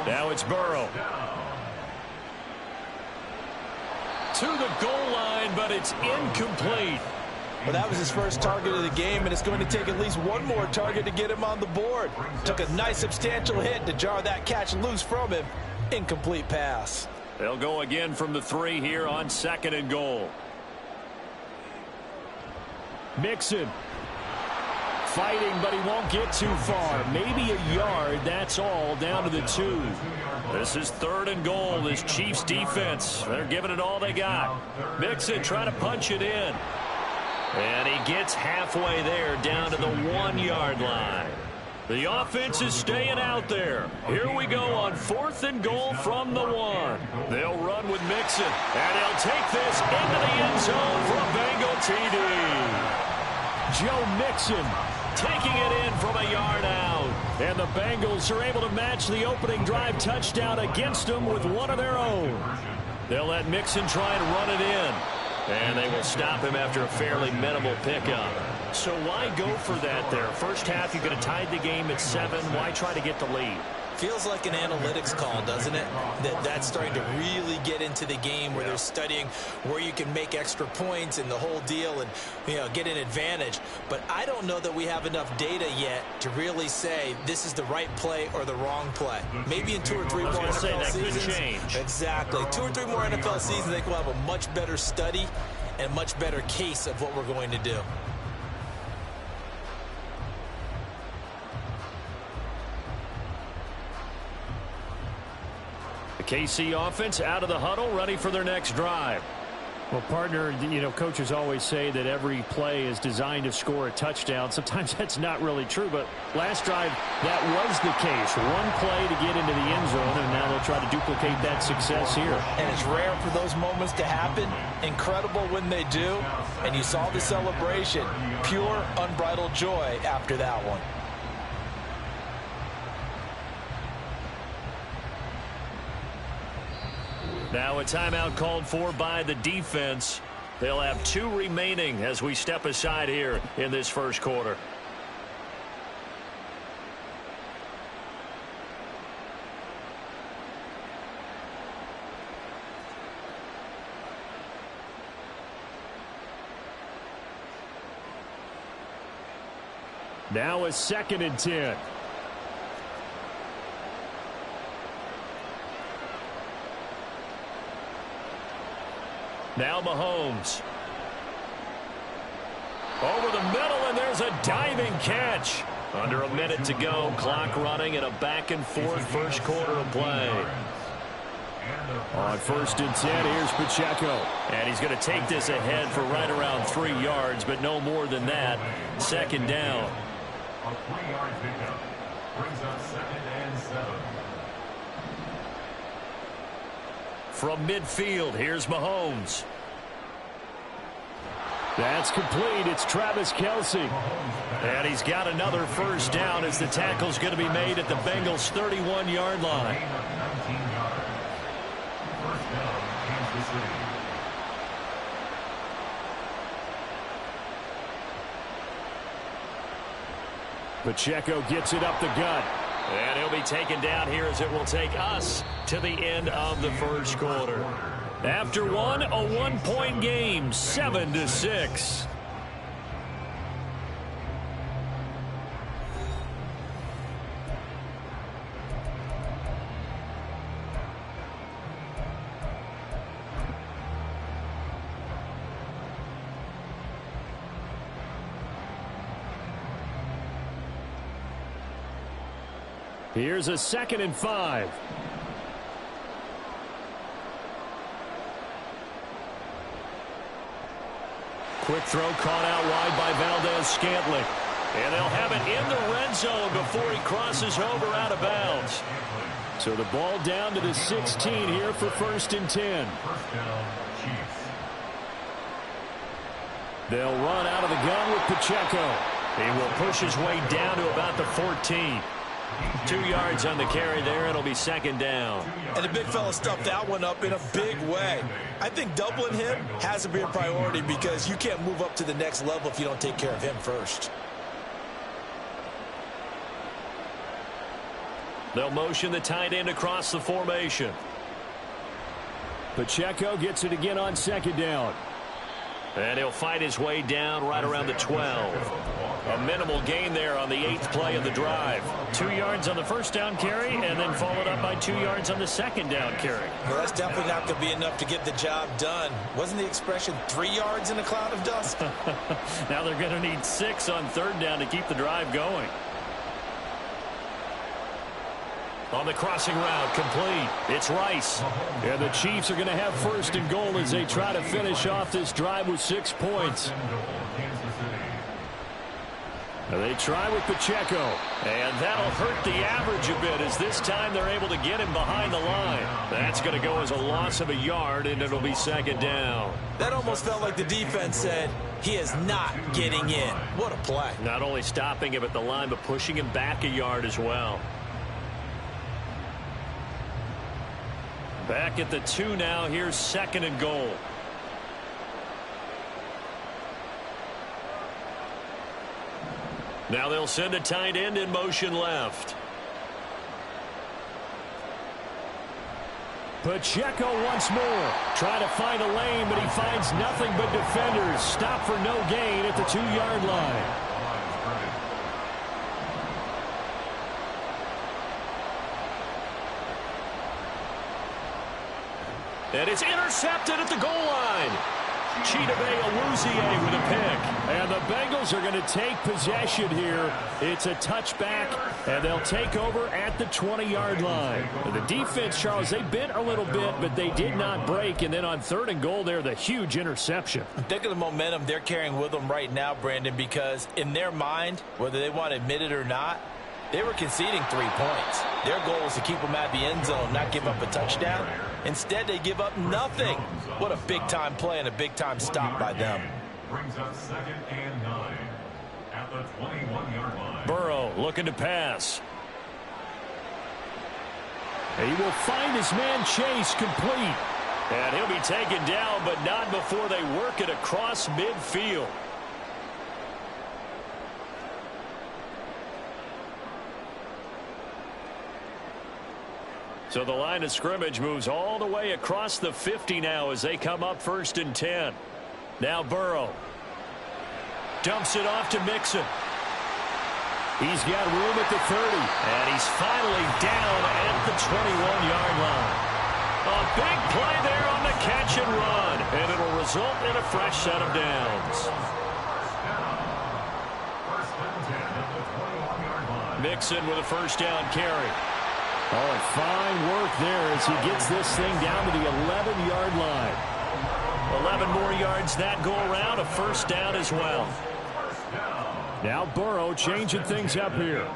Now it's Burrow. To the goal line, but it's incomplete. Well, that was his first target of the game, and it's going to take at least one more target to get him on the board. Took a nice substantial hit to jar that catch loose from him. Incomplete pass. They'll go again from the 3 here on 2nd and goal. Mixon. Fighting, but he won't get too far. Maybe a yard, that's all, down to the 2. This is 3rd and goal, this Chiefs defense. They're giving it all they got. Mixon trying to punch it in. And he gets halfway there, down to the 1-yard line. The offense is staying out there. Here we go on 4th and goal from the 1. They'll run with Mixon, and he'll take this into the end zone for a Bengal TD. Joe Mixon taking it in from a yard out. And the Bengals are able to match the opening drive touchdown against them with one of their own. They'll let Mixon try and run it in. And they will stop him after a fairly minimal pickup. So why go for that there? First half, you could have tied the game at 7. Why try to get the lead? Feels like an analytics call, doesn't it? That's starting to really get into the game where they're studying where you can make extra points and the whole deal and, you know, get an advantage. But I don't know that we have enough data yet to really say this is the right play or the wrong play. Maybe in 2 or 3 more NFL seasons. Could change. Exactly. 2 or 3 more NFL seasons, I think we'll have a much better study and a much better case of what we're going to do. KC offense out of the huddle, ready for their next drive. Well, partner, you know, coaches always say that every play is designed to score a touchdown. Sometimes that's not really true, but last drive, that was the case. One play to get into the end zone, and now they'll try to duplicate that success here. And it's rare for those moments to happen. Incredible when they do. And you saw the celebration. Pure, unbridled joy after that one. Now a timeout called for by the defense. They'll have 2 remaining as we step aside here in this first quarter. Now a 2nd and 10. Now Mahomes. Over the middle, and there's a diving catch. Under a minute to go, clock running, and a back-and-forth first quarter of play. On 1st and 10, here's Pacheco. And he's going to take this ahead for right around 3 yards, but no more than that. 2nd down. A 3-yard pickup brings up 2nd and 7. From midfield, here's Mahomes. That's complete. It's Travis Kelce. And he's got another first down as the tackle's going to be made at the Bengals' 31-yard line. 19 yards. First down, Kansas City. Pacheco gets it up the gut. And he'll be taken down here as it will take us to the end of the first quarter. After one, a 1-point game, 7-6. Here's a 2nd and 5. Quick throw caught out wide by Valdez-Scantling. And they'll have it in the red zone before he crosses over out of bounds. So the ball down to the 16 here for 1st and 10. First down, Chiefs. They'll run out of the gun with Pacheco. He will push his way down to about the 14. 2 yards on the carry there. It'll be 2nd down. And the big fella stuffed that one up in a big way. I think doubling him has to be a priority because you can't move up to the next level if you don't take care of him first. They'll motion the tight end across the formation. Pacheco gets it again on 2nd down. And he'll fight his way down right around the 12. A minimal gain there on the 8th play of the drive. 2 yards on the first down carry, and then followed up by 2 yards on the 2nd down carry. Well, that's definitely not going to be enough to get the job done. Wasn't the expression 3 yards in a cloud of dust? Now they're going to need 6 on 3rd down to keep the drive going. On the crossing route, complete. It's Rice. And the Chiefs are going to have 1st and goal as they try to finish off this drive with 6 points. Now they try with Pacheco. And that'll hurt the average a bit as this time they're able to get him behind the line. That's going to go as a loss of a yard, and it'll be 2nd down. That almost felt like the defense said, he is not getting in. What a play. Not only stopping him at the line, but pushing him back a yard as well. Back at the 2 now. Here's 2nd and goal. Now they'll send a tight end in motion left. Pacheco once more. Trying to find a lane, but he finds nothing but defenders. Stop for no gain at the 2-yard line. And it's intercepted at the goal line. Chidobe Awuzie with a pick. And the Bengals are going to take possession here. It's a touchback, and they'll take over at the 20-yard line. The defense, Charles, they bent a little bit, but they did not break. And then on 3rd and goal there, the huge interception. Think of the momentum they're carrying with them right now, Brandon, because in their mind, whether they want to admit it or not, they were conceding 3 points. Their goal was to keep them at the end zone, not give up a touchdown. Instead, they give up nothing. What a big-time play and a big-time stop by them. Brings up 2nd and 9 at the 21-yard line. Burrow looking to pass. He will find his man Chase complete. And he'll be taken down, but not before they work it across midfield. So the line of scrimmage moves all the way across the 50 now as they come up 1st and 10. Now Burrow dumps it off to Mixon. He's got room at the 30. And he's finally down at the 21-yard line. A big play there on the catch and run. And it'll result in a fresh set of downs. Mixon with a first down carry. Oh, fine work there as he gets this thing down to the 11-yard line. 11 more yards that go around, a first down as well. Now Burrow changing things up here.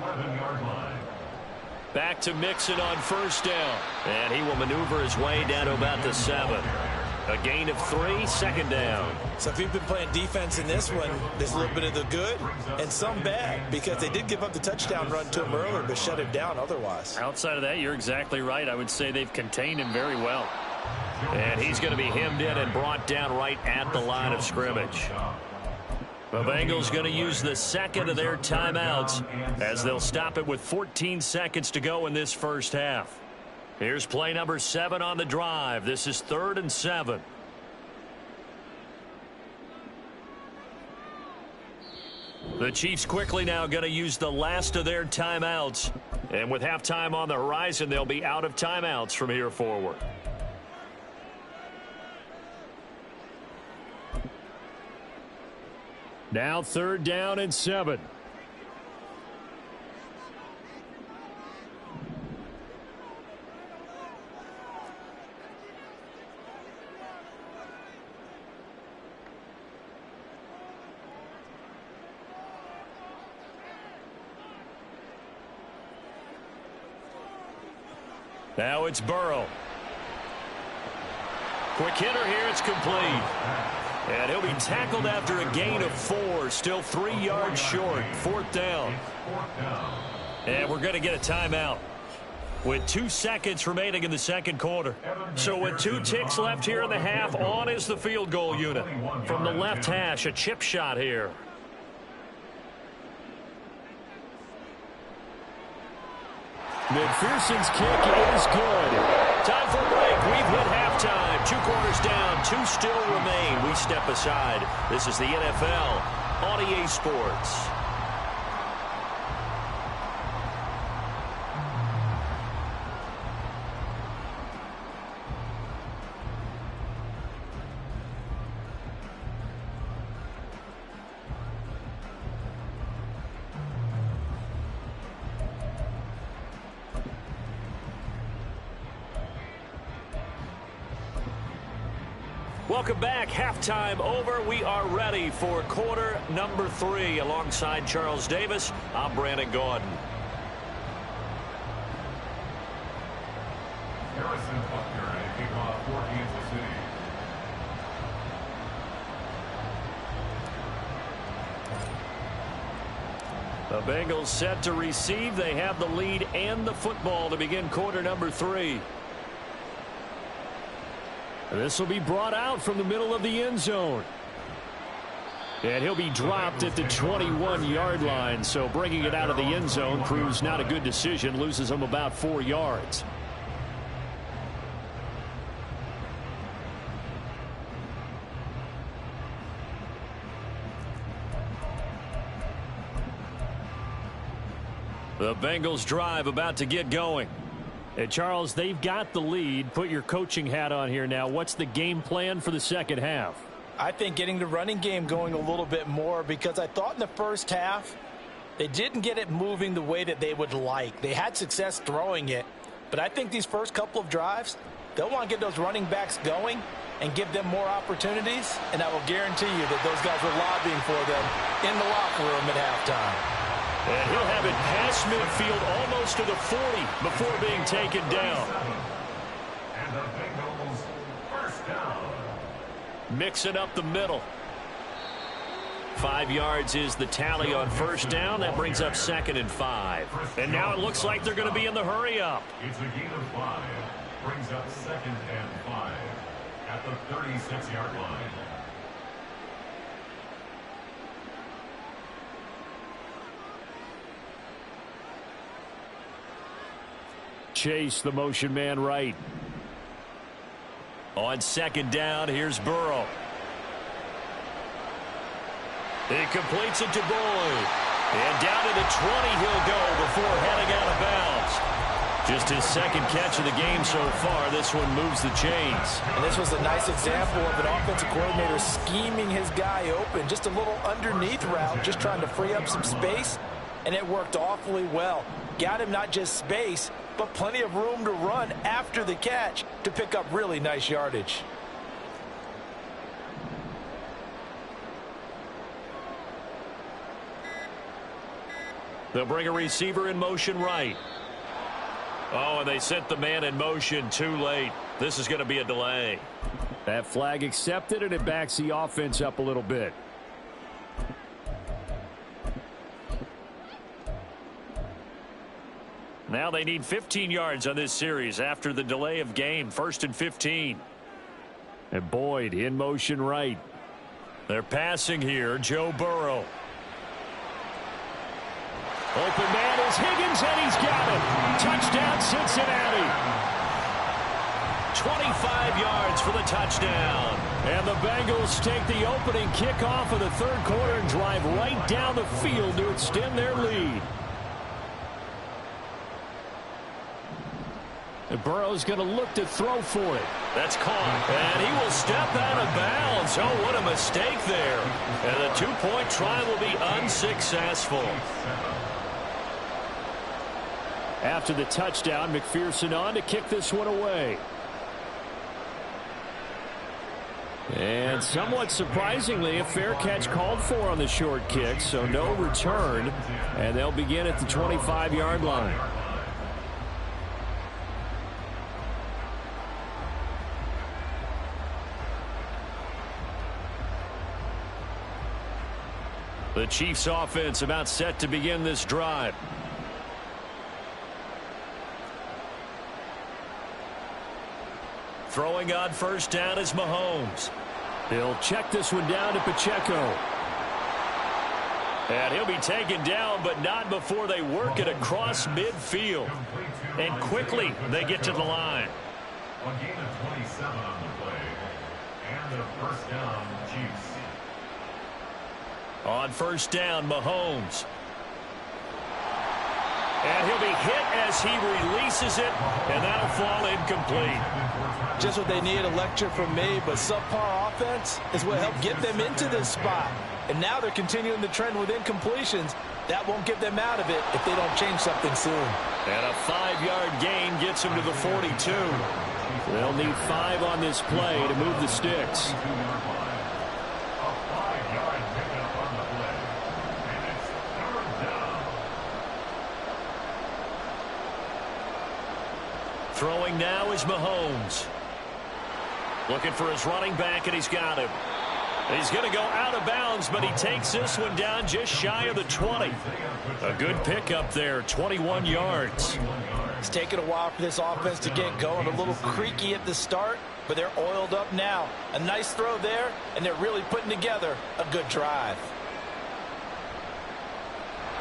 Back to Mixon on first down. And he will maneuver his way down to about the 7. A gain of 3, second down. So if you've been playing defense in this one, there's a little bit of the good and some bad because they did give up the touchdown run to him earlier but shut him down otherwise. Outside of that, you're exactly right. I would say they've contained him very well. And he's going to be hemmed in and brought down right at the line of scrimmage. The Bengals going to use the second of their timeouts as they'll stop it with 14 seconds to go in this first half. Here's play number 7 on the drive. This is 3rd and 7. The Chiefs quickly now going to use the last of their timeouts. And with halftime on the horizon, they'll be out of timeouts from here forward. Now 3rd down and 7. Now it's Burrow. Quick hitter here, it's complete. And he'll be tackled after a gain of 4, still 3 yards short, 4th down. And we're going to get a timeout with 2 seconds remaining in the second quarter. So with 2 ticks left here in the half, on is the field goal unit. From the left hash, a chip shot here. McPherson's kick is good. Time for a break. We've hit halftime. 2 quarters down. 2 still remain. We step aside. This is the NFL on EA Sports. Welcome back. Halftime over. We are ready for quarter number 3. Alongside Charles Davis, I'm Brandon Gordon. Harrison Butker and kickoff for Kansas City. The Bengals set to receive. They have the lead and the football to begin quarter number 3. This will be brought out from the middle of the end zone. And he'll be dropped at the 21-yard line. So bringing it out of the end zone proves not a good decision. Loses him about 4 yards. The Bengals drive about to get going. And Charles, they've got the lead. Put your coaching hat on here now. What's the game plan for the second half? I think getting the running game going a little bit more because I thought in the first half they didn't get it moving the way that they would like. They had success throwing it, but I think these first couple of drives, they'll want to get those running backs going and give them more opportunities, and I will guarantee you that those guys were lobbying for them in the locker room at halftime. And he'll have it past midfield almost to the 40 before being taken down. And the Bengals first down. Mixing up the middle. 5 yards is the tally on first down. That brings up 2nd and 5. And now it looks like they're going to be in the hurry up. It's a gain of 5. Brings up 2nd and 5 at the 36-yard line. Chase the motion man right. On 2nd down, here's Burrow. He completes it to Boyd. And down to the 20 he'll go before heading out of bounds. Just his second catch of the game so far. This one moves the chains. And this was a nice example of an offensive coordinator scheming his guy open. Just a little underneath route, just trying to free up some space, and it worked awfully well. Got him not just space, but plenty of room to run after the catch to pick up really nice yardage. They'll bring a receiver in motion right. Oh, and they sent the man in motion too late. This is going to be a delay. That flag accepted, and it backs the offense up a little bit. Now they need 15 yards on this series after the delay of game. 1st and 15. And Boyd in motion right. They're passing here. Joe Burrow. Open man is Higgins, and he's got it. Touchdown, Cincinnati. 25 yards for the touchdown. And the Bengals take the opening kickoff of the third quarter and drive right down the field to extend their lead. And Burrow's going to look to throw for it. That's caught, and he will step out of bounds. Oh, what a mistake there. And the two-point try will be unsuccessful. After the touchdown, McPherson on to kick this one away. And somewhat surprisingly, a fair catch called for on the short kick, so no return. And they'll begin at the 25-yard line. The Chiefs offense about set to begin this drive. Throwing on first down is Mahomes. He'll check this one down to Pacheco. And he'll be taken down, but not before they work it across midfield. And quickly they get to the line. A gain of 27 on the play. And the first down, Chiefs. On first down, Mahomes. And he'll be hit as he releases it, and that'll fall incomplete. Just what they need, a lecture from me, but subpar offense is what helped get them into this spot. And now they're continuing the trend with incompletions. That won't get them out of it if they don't change something soon. And a 5-yard gain gets them to the 42. They'll need 5 on this play to move the sticks. Throwing now is Mahomes. Looking for his running back, and he's got him. He's going to go out of bounds, but he takes this one down just shy of the 20. A good pickup there, 21 yards. It's taken a while for this offense to get going. A little creaky at the start, but they're oiled up now. A nice throw there, and they're really putting together a good drive.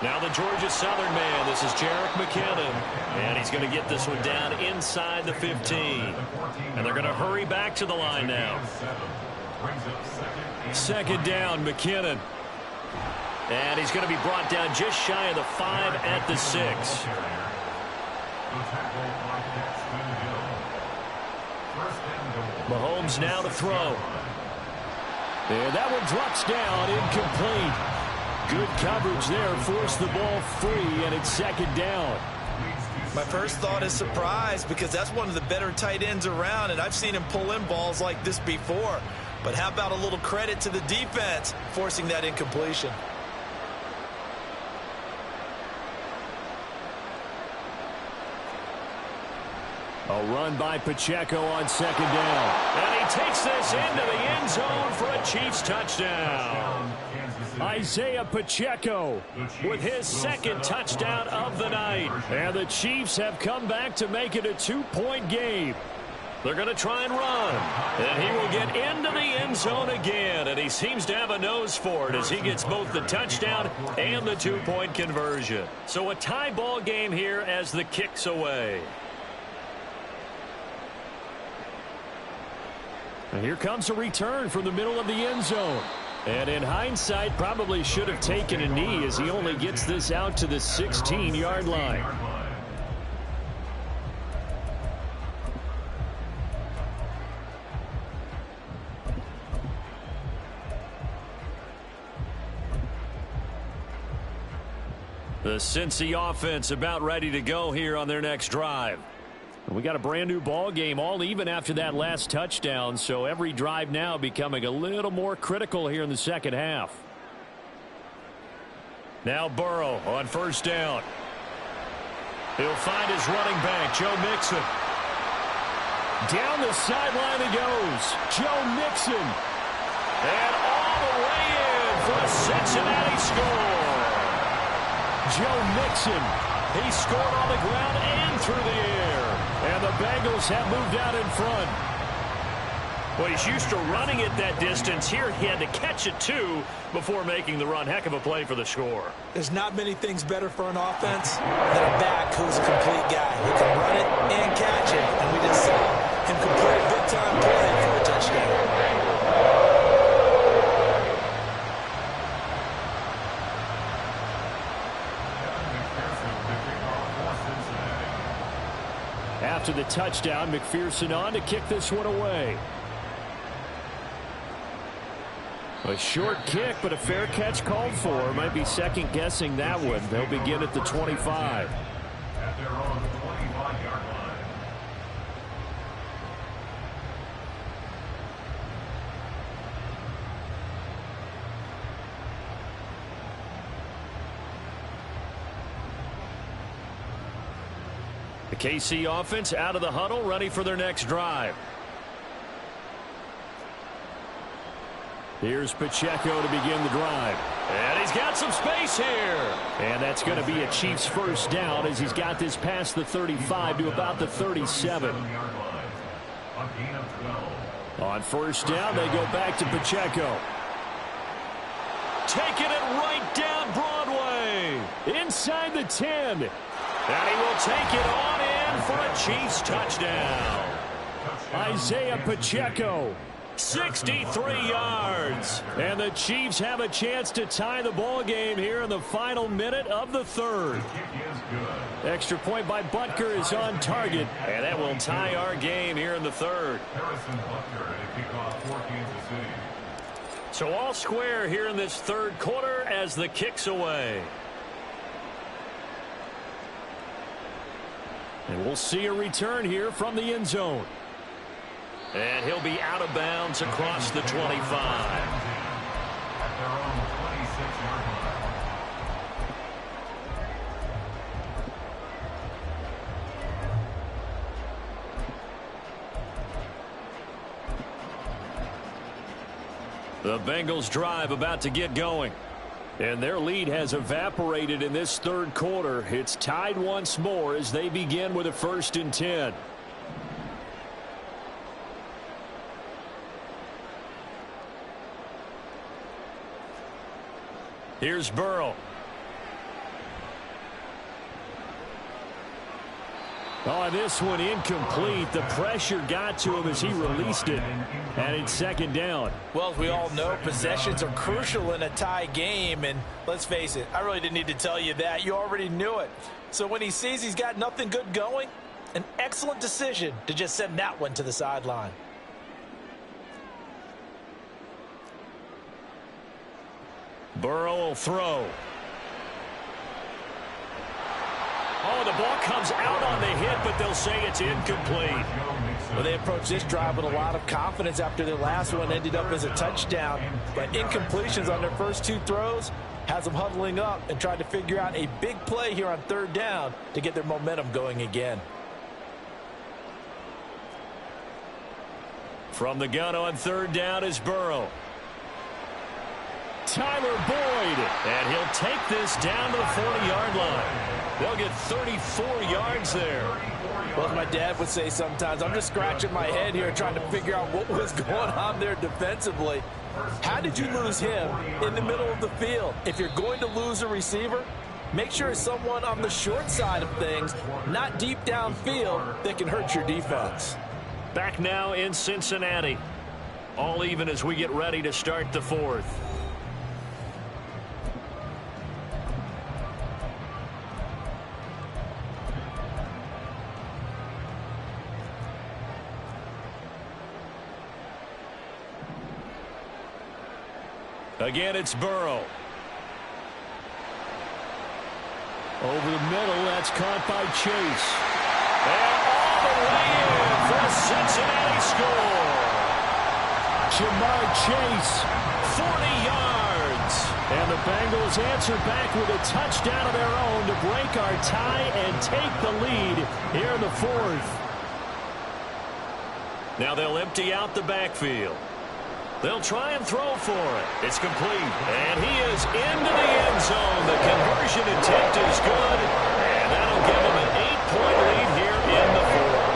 Now the Georgia Southern man. This is Jerick McKinnon. And he's going to get this one down inside the 15. And they're going to hurry back to the line now. Second down, McKinnon. And he's going to be brought down just shy of the 5 at the 6. Mahomes now to throw. And that one drops down, incomplete. Good coverage there, forced the ball free, and it's second down. My first thought is surprise, because that's one of the better tight ends around, and I've seen him pull in balls like this before. But how about a little credit to the defense forcing that incompletion? A run by Pacheco on second down. And he takes this into the end zone for a Chiefs touchdown. Isaiah Pacheco With his second touchdown of the night. and the Chiefs have come back to make it a 2-point game. They're going to try and run. And he will get into the end zone again. And he seems to have a nose for it as he gets both the touchdown and the 2-point conversion. So a tie ball game here as the kick's away. And here comes a return from the middle of the end zone. And in hindsight, probably should have taken a knee as he only gets this out to the 16-yard line. The Cincy offense about ready to go here on their next drive. We got a brand new ball game, all even after that last touchdown, so every drive now becoming a little more critical here in the second half. Now Burrow on first down. He'll find his running back, Joe Mixon. Down the sideline he goes. Joe Mixon. And all the way in for a Cincinnati score. Joe Mixon. He scored on the ground and through the air. And the Bengals have moved out in front. Well, he's used to running it that distance. Here he had to catch it, too, before making the run. Heck of a play for the score. There's not many things better for an offense than a back who's a complete guy who can run it and catch it. And we just saw him complete a big-time play for a touchdown. After the touchdown, McPherson on to kick this one away. A short kick, but a fair catch called for. Might be second-guessing that one. They'll begin at the 25. At their own 25-yard line. The KC offense out of the huddle, ready for their next drive. Here's Pacheco to begin the drive. And he's got some space here. And that's going to be a Chiefs first down as he's got this past the 35 to about the 37. On first down, they go back to Pacheco. Taking it right down Broadway. Inside the 10. And he will take it on in for a Chiefs touchdown. Isaiah Pacheco. 63 yards. And the Chiefs have a chance to tie the ball game here in the final minute of the third. Extra point by Butker is on target. And that will tie our game here in the third. So all square here in this third quarter as the kick's away. And we'll see a return here from the end zone. And he'll be out of bounds across the 25. At their own 26-yard line. The Bengals drive about to get going. And their lead has evaporated in this third quarter. It's tied once more as they begin with a 1st and 10. Here's Burrow. Oh, this one incomplete. The pressure got to him as he released it. And it's second down. Well, as we all know, possessions are crucial in a tie game. And let's face it, I really didn't need to tell you that. You already knew it. So when he sees he's got nothing good going, an excellent decision to just send that one to the sideline. Burrow will throw. Oh, the ball comes out on the hit, but they'll say it's incomplete. Well, they approached this drive with a lot of confidence after their last one ended up as a touchdown. But incompletions on their first two throws has them huddling up and trying to figure out a big play here on third down to get their momentum going again. From the gun on third down is Burrow. Tyler Boyd. And he'll take this down to the 40-yard line. They'll get 34 yards there. Well, as my dad would say sometimes, I'm just scratching my head here trying to figure out what was going on there defensively. How did you lose him in the middle of the field? If you're going to lose a receiver, make sure it's someone on the short side of things, not deep downfield, that can hurt your defense. Back now in Cincinnati. All even as we get ready to start the fourth. Again, it's Burrow. Over the middle, that's caught by Chase. And all the way in for a Cincinnati score. Jamar Chase. 40 yards. And the Bengals answer back with a touchdown of their own to break our tie and take the lead here in the fourth. Now they'll empty out the backfield. They'll try and throw for it. It's complete. And he is into the end zone. The conversion attempt is good. And that'll give him an 8-point lead here in the fourth.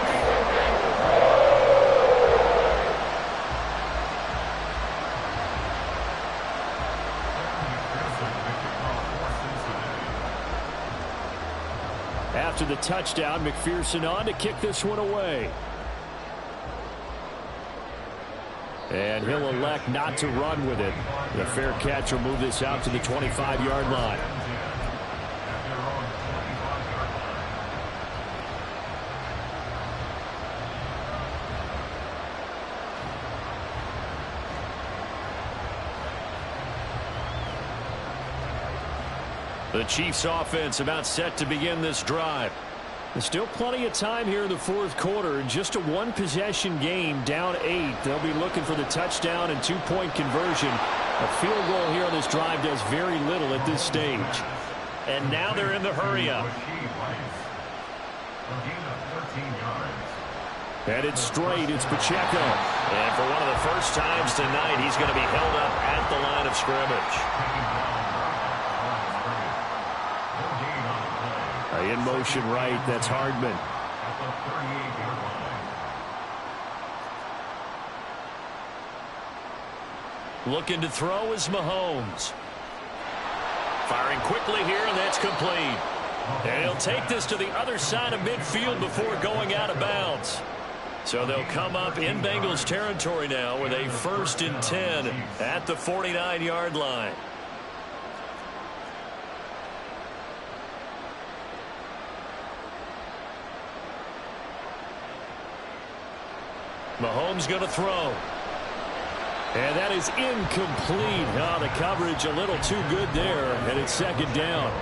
After the touchdown, McPherson on to kick this one away. And he'll elect not to run with it. The fair catch will move this out to the 25-yard line. The Chiefs offense about set to begin this drive. There's still plenty of time here in the fourth quarter. In just a one-possession game, down 8. They'll be looking for the touchdown and two-point conversion. A field goal here on this drive does very little at this stage. And now they're in the hurry-up. And it's straight. It's Pacheco. And for one of the first times tonight, he's going to be held up at the line of scrimmage. In motion right, that's Hardman. Looking to throw is Mahomes. Firing quickly here, and that's complete. And he'll take this to the other side of midfield before going out of bounds. So they'll come up in Bengals territory now with a 1st and 10 at the 49-yard line. Mahomes going to throw. And that is incomplete. Oh, the coverage a little too good there, and it's second down.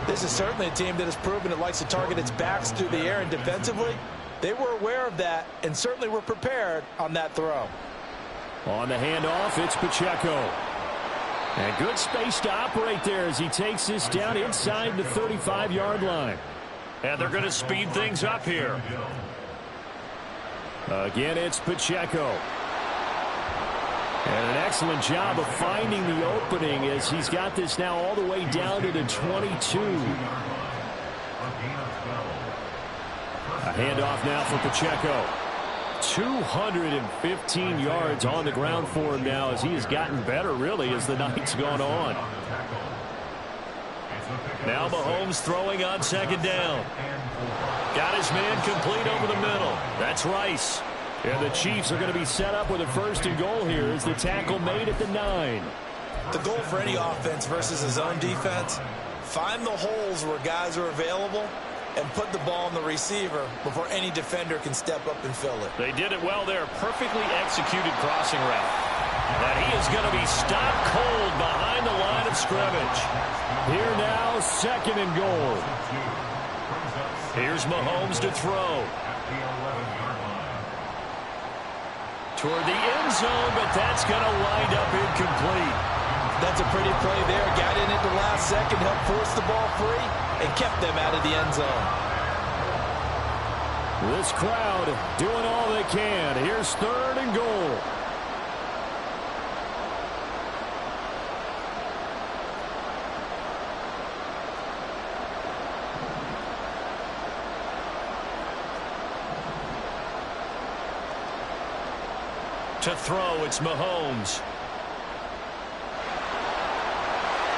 This is certainly a team that has proven it likes to target its backs through the air, and defensively, they were aware of that and certainly were prepared on that throw. On the handoff, it's Pacheco. And good space to operate there as he takes this down inside the 35-yard line. And they're going to speed things up here. Again, it's Pacheco. And an excellent job of finding the opening as he's got this now all the way down to the 22. A handoff now for Pacheco. 215 yards on the ground for him now as he has gotten better, really, as the night's gone on. Now Mahomes throwing on second down. Got his man complete over the middle. That's Rice. And the Chiefs are going to be set up with a 1st and goal here as the tackle made at the 9. The goal for any offense versus his own defense, find the holes where guys are available and put the ball on the receiver before any defender can step up and fill it. They did it well there. Perfectly executed crossing route. And he is going to be stopped cold behind the line of scrimmage. Here now, 2nd and goal. Here's Mahomes to throw. Toward the end zone, but that's going to wind up incomplete. That's a pretty play there. Got in at the last second, helped force the ball free, and kept them out of the end zone. This crowd doing all they can. Here's 3rd and goal. To throw, it's Mahomes.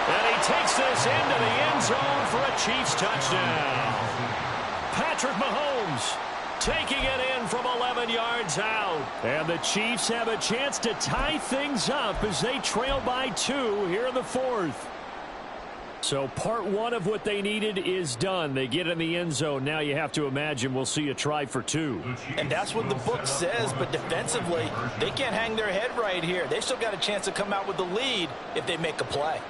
And he takes this into the end zone for a Chiefs touchdown. Patrick Mahomes taking it in from 11 yards out. And the Chiefs have a chance to tie things up as they trail by 2 here in the 4th. So part one of what they needed is done. They get in the end zone. Now you have to imagine we'll see a try for two. And that's what the book says, but defensively, they can't hang their head right here. They still got a chance to come out with the lead if they make a play.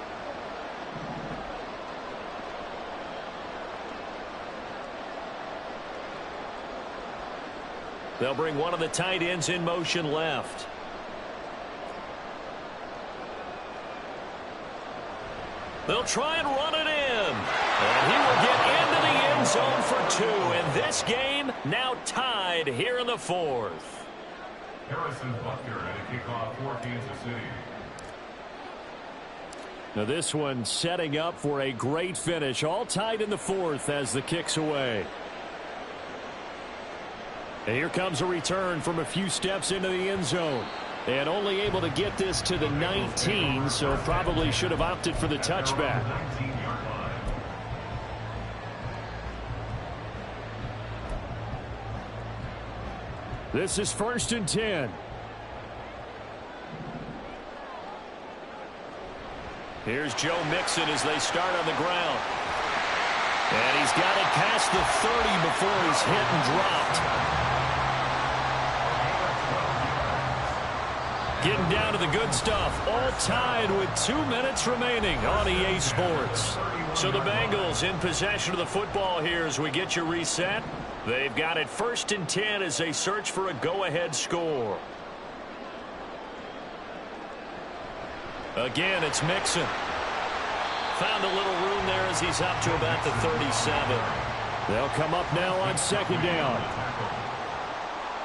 They'll bring one of the tight ends in motion left. They'll try and run it in. And he will get into the end zone for two. And this game now tied here in the fourth. Harrison Butker at a kickoff for Kansas City. Now this one setting up for a great finish. All tied in the fourth as the kick's away. And here comes a return from a few steps into the end zone. And only able to get this to the 19, so probably should have opted for the touchback. This is 1st and 10. Here's Joe Mixon as they start on the ground. And he's got it past the 30 before he's hit and dropped. Getting down to the good stuff. All tied with 2 minutes remaining on EA Sports. So the Bengals in possession of the football here as we get you reset. They've got it 1st and 10 as they search for a go-ahead score. Again, it's Mixon. Found a little room there as he's up to about the 37. They'll come up now on 2nd down.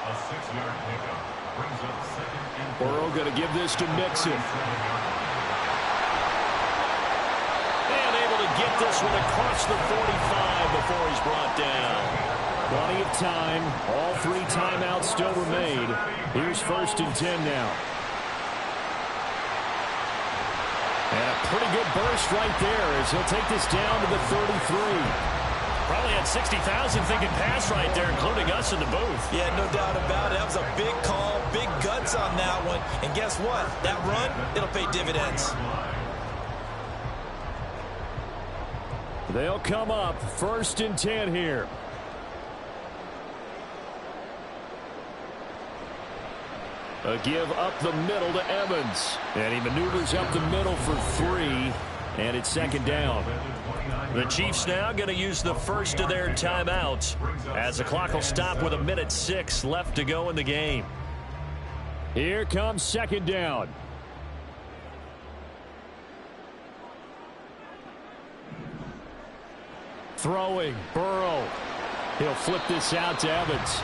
A 6-yard pickup brings up 2nd and 4. Burrow going to give this to Mixon. And able to get this one across the 45 before he's brought down. Plenty of time. All 3 timeouts still remain. Here's 1st and 10 now. And a pretty good burst right there as he'll take this down to the 33. Probably had 60,000 thinking pass right there, including us in the booth. Yeah, no doubt about it. That was a big call, big guts on that one. And guess what? That run, it'll pay dividends. They'll come up 1st and 10 here. A give up the middle to Evans. And he maneuvers up the middle for 3. And it's 2nd down. The Chiefs now going to use the first of their timeouts as the clock will stop with 1:06 left to go in the game. Here comes 2nd down. Throwing, Burrow. He'll flip this out to Evans.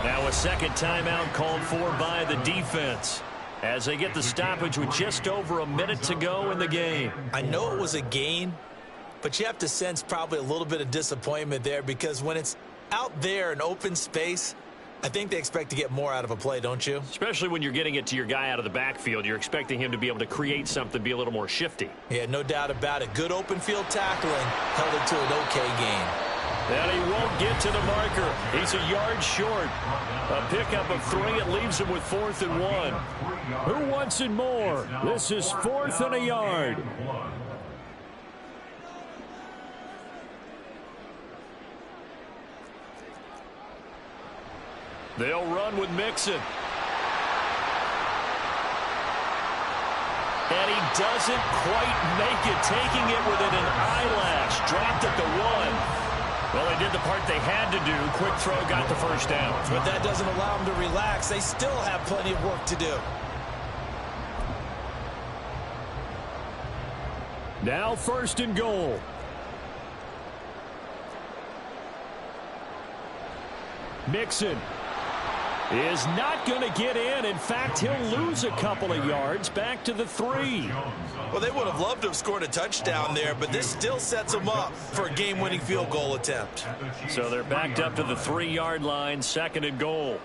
Now a second timeout called for by the defense as they get the stoppage with just over a minute to go in the game. I know it was a gain, but you have to sense probably a little bit of disappointment there because when it's out there in open space, I think they expect to get more out of a play, don't you? Especially when you're getting it to your guy out of the backfield. You're expecting him to be able to create something, be a little more shifty. Yeah, no doubt about it. Good open field tackling held it to an okay gain. And he won't get to the marker. He's a yard short. A pickup of 3. It leaves him with 4th and 1. Who wants it more? This is 4th and a yard. They'll run with Mixon. And he doesn't quite make it, taking it within an eyelash. Dropped at the 1. Well, they did the part they had to do. Quick throw, got the first down. But that doesn't allow them to relax. They still have plenty of work to do. Now 1st and goal. Mixon is not going to get in. In fact, he'll lose a couple of yards back to the 3. Well, they would have loved to have scored a touchdown there, but this still sets them up for a game-winning field goal attempt. So they're backed up to the 3-yard line, 2nd and goal.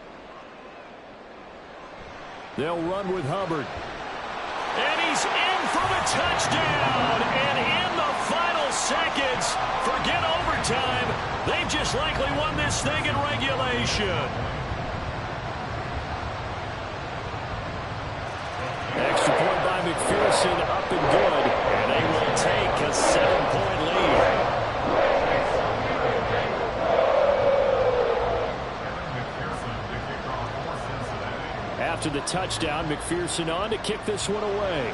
They'll run with Hubbard. And he's in for the touchdown. And in the final seconds, forget overtime. They've just likely won this thing in regulation. Extra point by McPherson, up and good. And they will take a to the touchdown. McPherson on to kick this one away.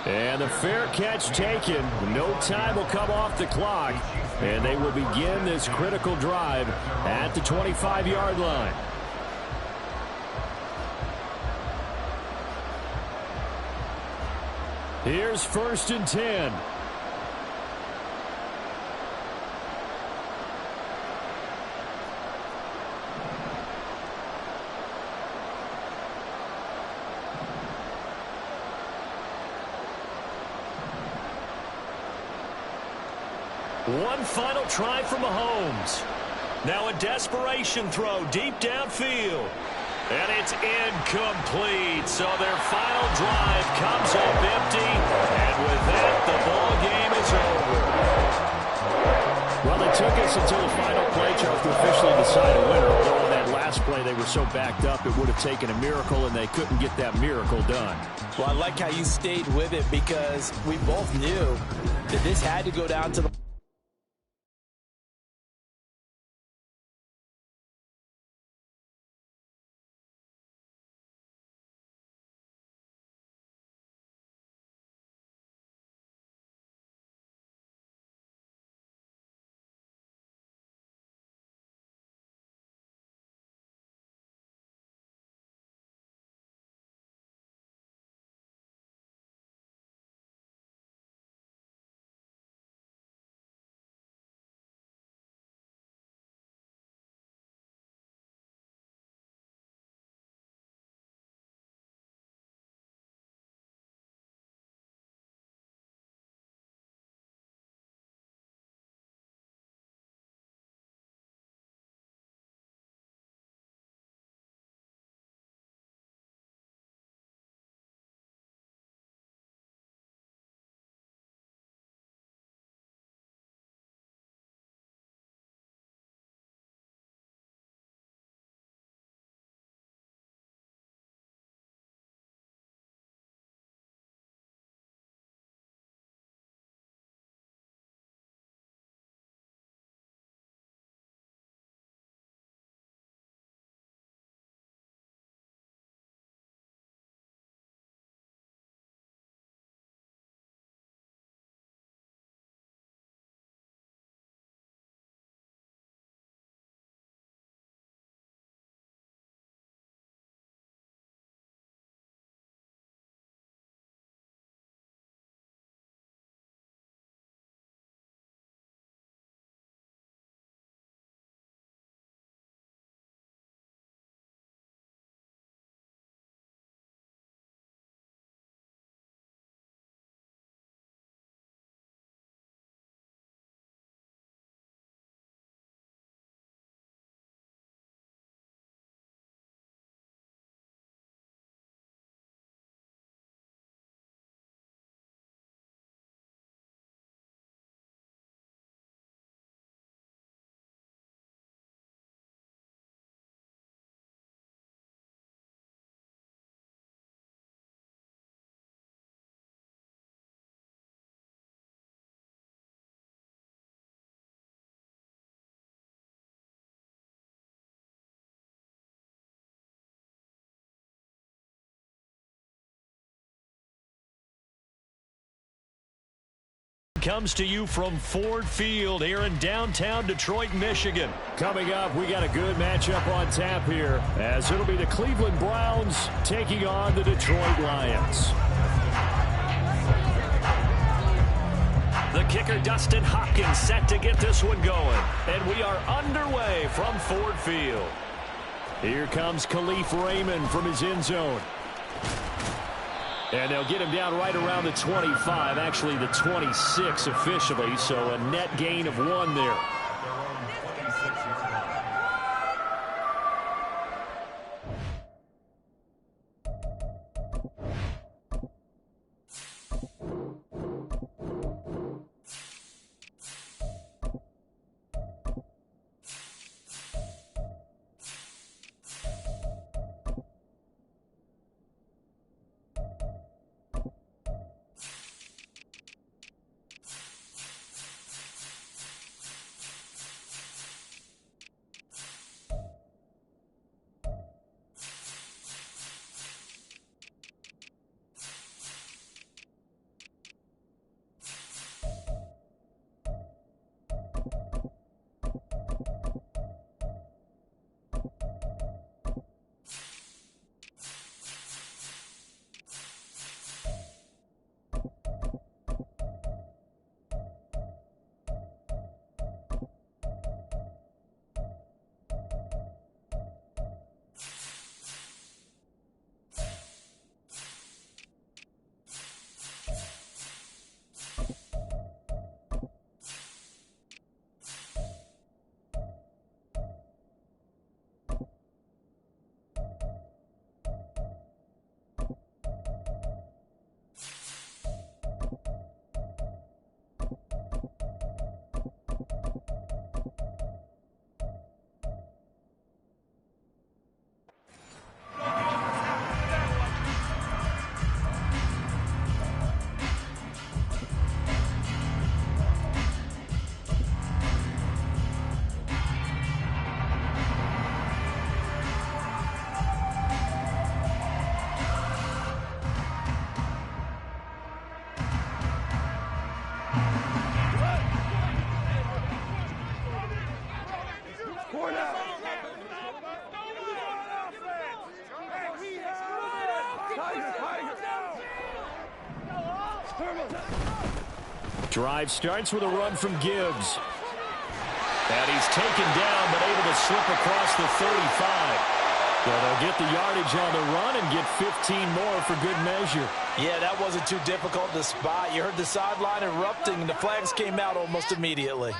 And the fair catch taken. No time will come off the clock. And they will begin this critical drive at the 25-yard line. Here's 1st and 10. One final try for Mahomes. Now a desperation throw deep downfield. And it's incomplete. So their final drive comes up empty. And with that, the ball game is over. Well, it took us until the final play, Charles, to officially decide a winner. Although on that last play, they were so backed up, it would have taken a miracle, and they couldn't get that miracle done. Well, I like how you stayed with it because we both knew that this had to go down to the comes to you from Ford Field here in downtown Detroit, Michigan. Coming up, we got a good matchup on tap here, as it'll be the Cleveland Browns taking on the Detroit Lions. The kicker, Dustin Hopkins, set to get this one going. And we are underway from Ford Field. Here comes Khalif Raymond from his end zone. And they'll get him down right around the 25, actually the 26 officially, so a net gain of 1 there. Drive starts with a run from Gibbs. And he's taken down, but able to slip across the 35. Well, they'll get the yardage on the run and get 15 more for good measure. Yeah, that wasn't too difficult to spot. You heard the sideline erupting, and the flags came out almost immediately.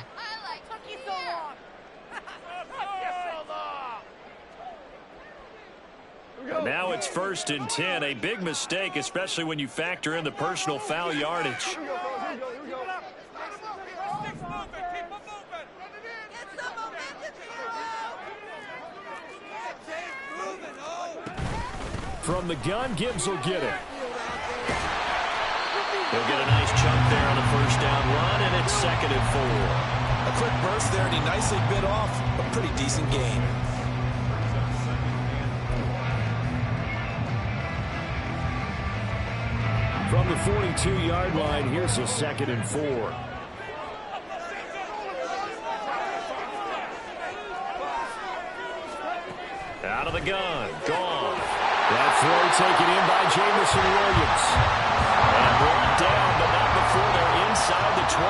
Now it's 1st and 10. A big mistake, especially when you factor in the personal foul yardage. From the gun, Gibbs will get it. He'll get a nice chunk there on the first down run, and it's 2nd and 4. A quick burst there, and he nicely bit off a pretty decent gain. From the 42-yard line, here's a 2nd and 4. Out of the gun, gone. That throw taken in by Jamison Williams. And brought down, but not before they're inside the 25.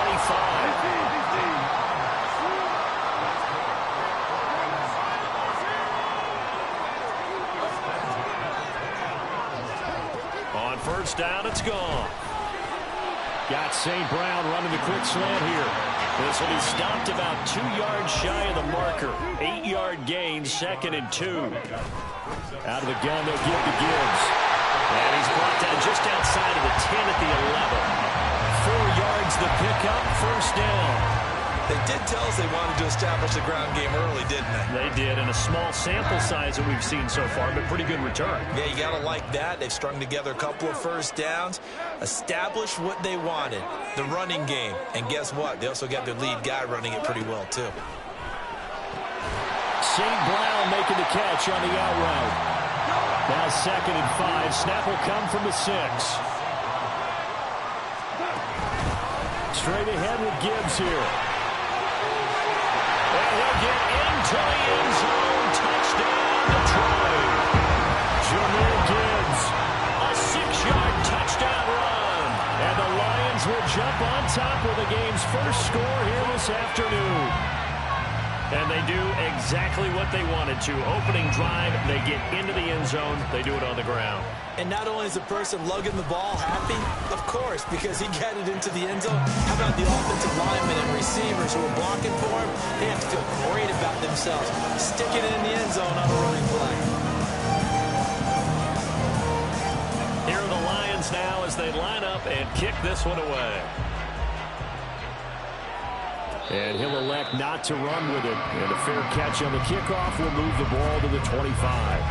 On first down, it's gone. Got St. Brown running the quick slant here. This will be stopped about 2 yards shy of the marker. 8-yard gain, 2nd and 2. Out of the gun, they'll give to Gibbs. And he's brought down just outside of the 10 at the 11. 4 yards the pickup, first down. They did tell us they wanted to establish the ground game early, didn't they? They did, and a small sample size that we've seen so far, but pretty good return. Yeah, you got to like that. They've strung together a couple of first downs, established what they wanted, the running game. And guess what? They also got their lead guy running it pretty well, too. St. Brown making the catch on the out route. Now 2nd and 5. Snap will come from the 6. Straight ahead with Gibbs here. And he'll get into the end zone. Touchdown, Detroit. Jameer Gibbs. A 6-yard touchdown run. And the Lions will jump on top with the game's first score here this afternoon. And they do exactly what they wanted to. Opening drive, they get into the end zone. They do it on the ground. And not only is the person lugging the ball happy, of course, because he got it into the end zone. How about the offensive linemen and receivers who are blocking for him? They have to feel great about themselves, sticking it in the end zone on a running play. Here are the Lions now as they line up and kick this one away. And he'll elect not to run with it. And a fair catch on the kickoff will move the ball to the 25.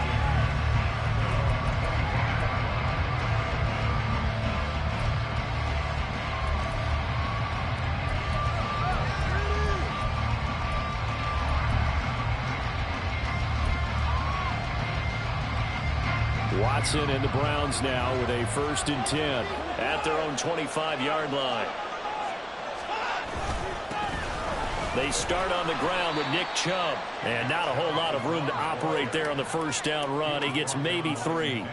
Watson and the Browns now with a 1st and 10 at their own 25-yard line. They start on the ground with Nick Chubb. And not a whole lot of room to operate there on the first down run. He gets maybe 3.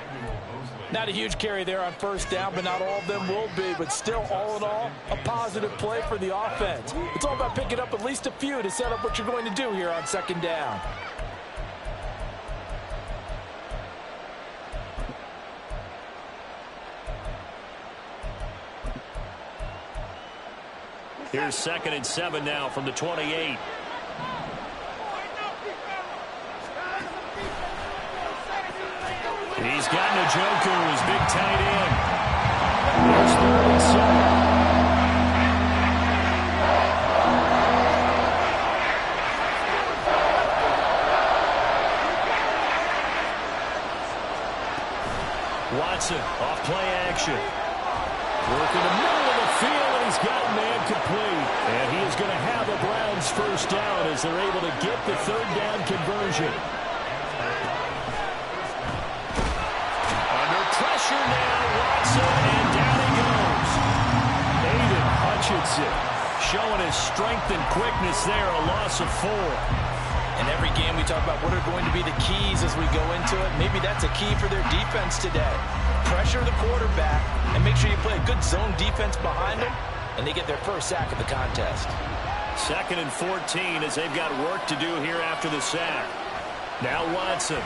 Not a huge carry there on first down, but not all of them will be. But still, all in all, a positive play for the offense. It's all about picking up at least a few to set up what you're going to do here on 2nd down. Here's 2nd and 7 now from the 28. He's got Njoku, his big tight end. There's 3rd and 7. Watson off play action. Working the middle of the field, and he's got man complete. And he is going to have a Browns first down as they're able to get the 3rd down conversion. Under pressure now, Watson, and down he goes. Aiden Hutchinson showing his strength and quickness there, a loss of 4. In every game, we talk about what are going to be the keys as we go into it. Maybe that's a key for their defense today. pressure the quarterback and make sure you play a good zone defense behind them, and they get their first sack of the contest. 2nd and 14 as they've got work to do here after the sack. Now Watson.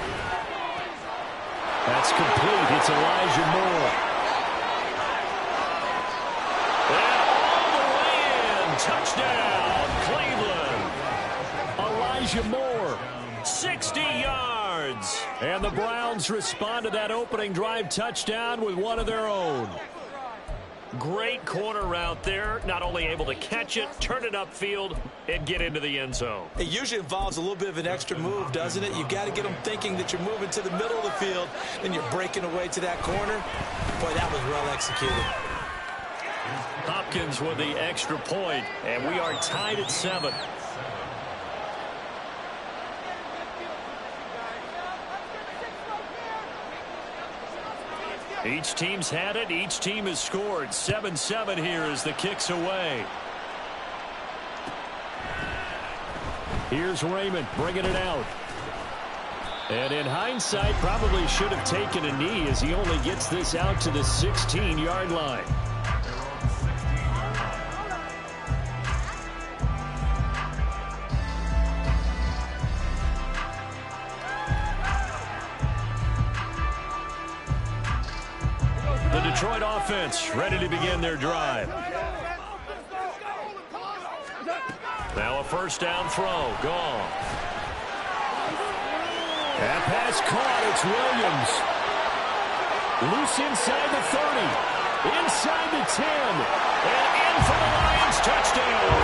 That's complete. It's Elijah Moore. And all the way in. Touchdown, Cleveland. Elijah Moore, 60 yards. And the Browns respond to that opening drive touchdown with one of their own. Great corner route there. Not only able to catch it, turn it upfield, and get into the end zone. It usually involves a little bit of an extra move, doesn't it? You've got to get them thinking that you're moving to the middle of the field, and you're breaking away to that corner. Boy, that was well executed. Hopkins with the extra point, and we are tied at 7. Each team's had it. Each team has scored. 7-7 here as the kick's away. Here's Raymond bringing it out. And in hindsight, probably should have taken a knee as he only gets this out to the 16-yard line. The Detroit offense ready to begin their drive. Now a first down throw. Gone. That pass caught. It's Williams. Loose inside the 30. Inside the 10. And in for the Lions. Touchdown.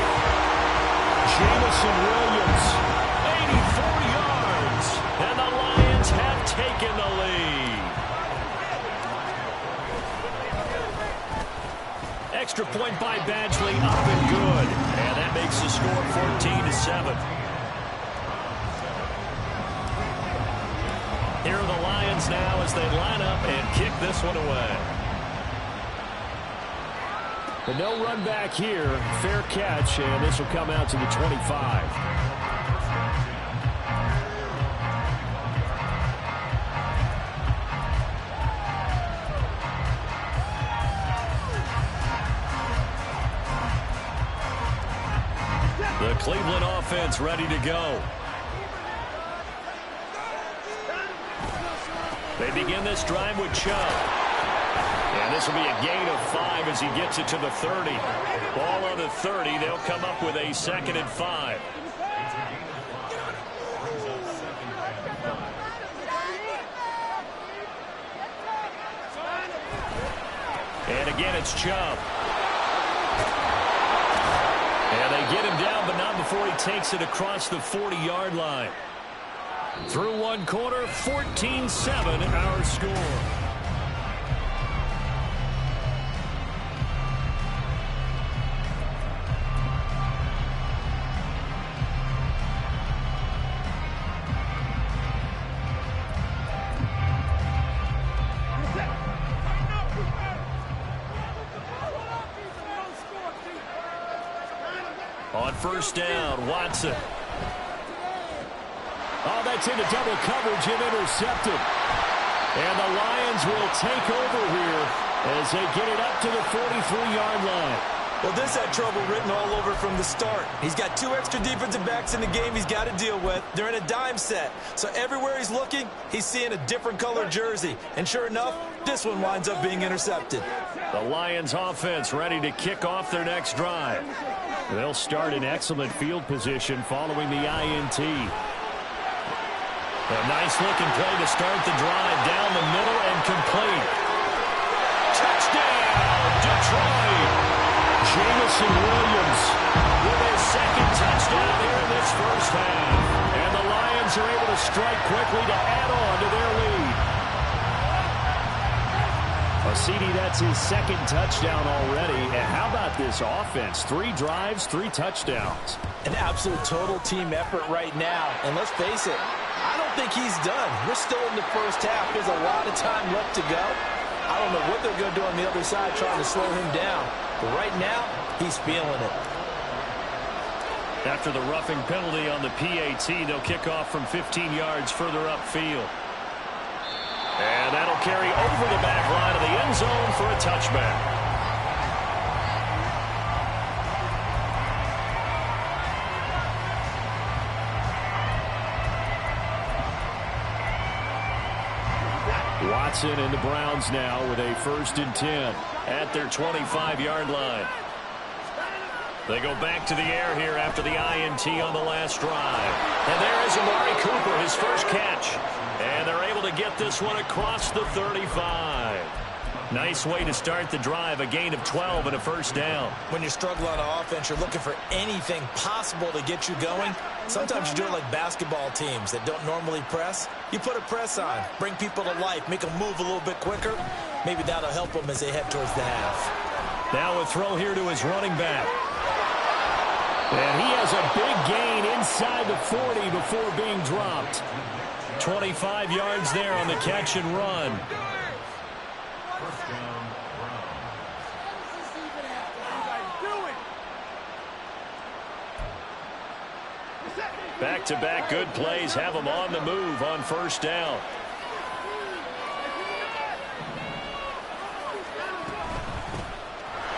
Jamison Williams. 84 yards. And the Lions have taken the lead. Extra point by Badgley, up and good. And that makes the score 14-7. Here are the Lions now as they line up and kick this one away. But no run back here. Fair catch, and this will come out to the 25. The Cleveland offense ready to go. They begin this drive with Chubb. And this will be a gain of 5 as he gets it to the 30. Ball on the 30. They'll come up with a 2nd and 5. And again, it's Chubb. And they get him down, but not before he takes it across the 40-yard line. Through one quarter, 14-7 our score. On first down, Watson. Oh, that's into double coverage and intercepted. And the Lions will take over here as they get it up to the 43-yard line. Well, this had trouble written all over from the start. He's got 2 extra defensive backs in the game he's got to deal with. They're in a dime set. So everywhere he's looking, he's seeing a different color jersey. And sure enough, this one winds up being intercepted. The Lions offense ready to kick off their next drive. They'll start in excellent field position following the INT. A nice-looking play to start the drive down the middle and complete. Touchdown, Detroit! Jamison Williams with his 2nd touchdown here in this first half. And the Lions are able to strike quickly to add on to their lead. CD, that's his 2nd touchdown already. And how about this offense? 3 drives, 3 touchdowns. An absolute total team effort right now. And let's face it, I don't think he's done. We're still in the first half. There's a lot of time left to go. I don't know what they're going to do on the other side trying to slow him down. But right now, he's feeling it. After the roughing penalty on the PAT, they'll kick off from 15 yards further upfield. And that'll carry over the back line of the end zone for a touchback. Watson and the Browns now with a 1st and 10 at their 25-yard line. They go back to the air here after the INT on the last drive. And there is Amari Cooper, his first catch. And they're able to get this one across the 35. Nice way to start the drive, a gain of 12 and a 1st down. When you struggle on offense, you're looking for anything possible to get you going. Sometimes you do it like basketball teams that don't normally press. You put a press on, bring people to life, make them move a little bit quicker. Maybe that'll help them as they head towards the half. Now a throw here to his running back. And he has a big gain inside the 40 before being dropped. 25 yards there on the catch and run. Back-to-back good plays have them on the move on 1st down.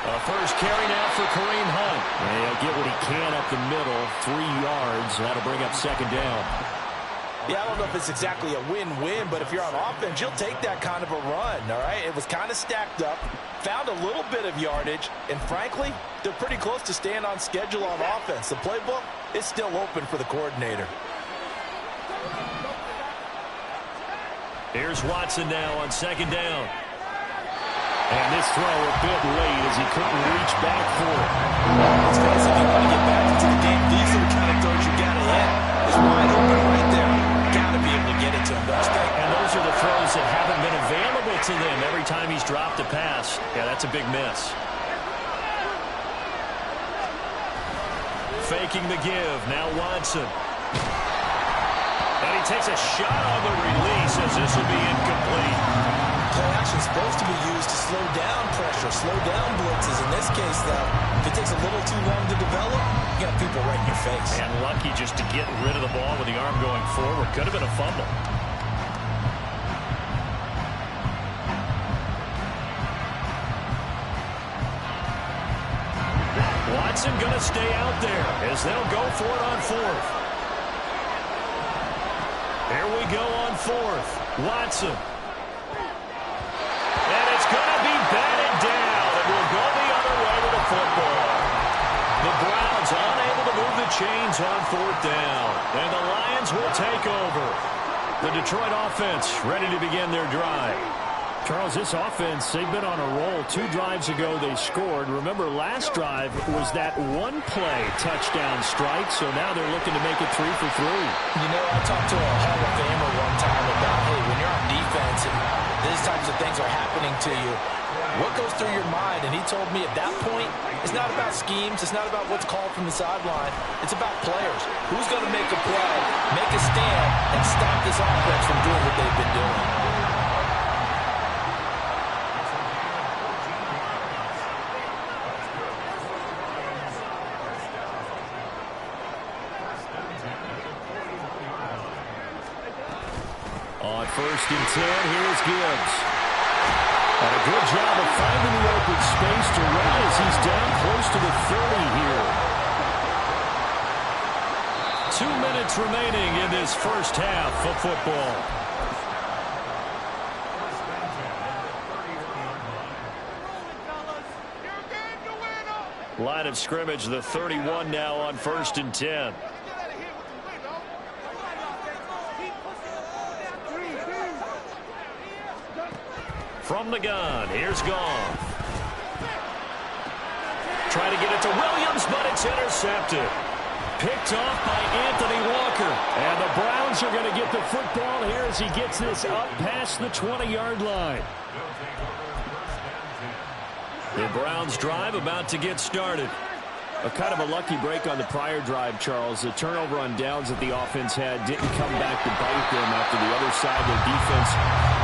A first carry now for Kareem Hunt. And he'll get what he can up the middle, 3 yards. That'll bring up 2nd down. Yeah, I don't know if it's exactly a win-win, but if you're on offense, you'll take that kind of a run, all right? It was kind of stacked up, found a little bit of yardage, and frankly, they're pretty close to staying on schedule on offense. The playbook is still open for the coordinator. Here's Watson now on 2nd down. And this throw a bit late as he couldn't reach back for it. Let's face it, if you want to get back into the game, these are the kind of throws you got to hit. It's wide open right there. Got to be able to get it to him, don't you think? And those are the throws that haven't been available to them every time he's dropped a pass. Yeah, that's a big miss. Faking the give. Now Watson. And he takes a shot on the release as this will be incomplete. Play action is supposed to be used to slow down pressure, slow down blitzes. In this case, though, if it takes a little too long to develop, you got people right in your face. And lucky just to get rid of the ball with the arm going forward. Could have been a fumble. Watson going to stay out there as they'll go for it on 4th. Here we go on 4th. Watson. And it's going to be batted down. It will go the other way with the football. The Browns unable to move the chains on 4th down. And the Lions will take over. The Detroit offense ready to begin their drive. Charles, this offense, they've been on a roll. 2 drives ago they scored. Remember, last drive was that one-play touchdown strike, so now they're looking to make it 3 for 3. You know, I talked to a Hall of Famer one time about, hey, when you're on defense and these types of things are happening to you, what goes through your mind? And he told me at that point, it's not about schemes, it's not about what's called from the sideline, it's about players. Who's going to make a play, make a stand, and stop this offense from doing what they've been doing? On 1st and 10, here's Gibbs. And a good job of finding the open space to run as he's down close to the 30 here. 2 minutes remaining in this first half of football. Line of scrimmage, the 31 now on 1st and 10. From the gun, here's Goff. Try to get it to Williams, but it's intercepted. Picked off by Anthony Walker. And the Browns are going to get the football here as he gets this up past the 20-yard line. The Browns drive about to get started. A kind of a lucky break on the prior drive, Charles. The turnover on downs that the offense had didn't come back to bite them after the other side. Their defense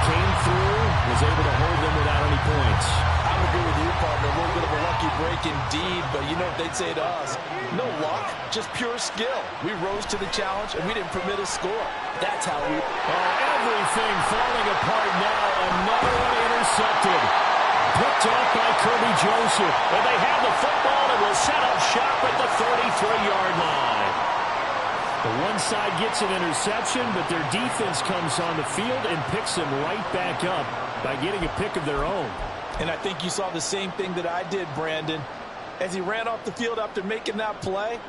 came through, was able to hold them without any points. I would agree with you. partner. A little bit of a lucky break indeed, but you know what they'd say to us? No luck, just pure skill. We rose to the challenge, and we didn't permit a score. That's how we... Everything falling apart now. Another one intercepted. Picked off by Kirby Joseph. And they have the football and will set up shop at the 33-yard line. The one side gets an interception, but their defense comes on the field and picks them right back up by getting a pick of their own. And I think you saw the same thing that I did, Brandon. As he ran off the field after making that play,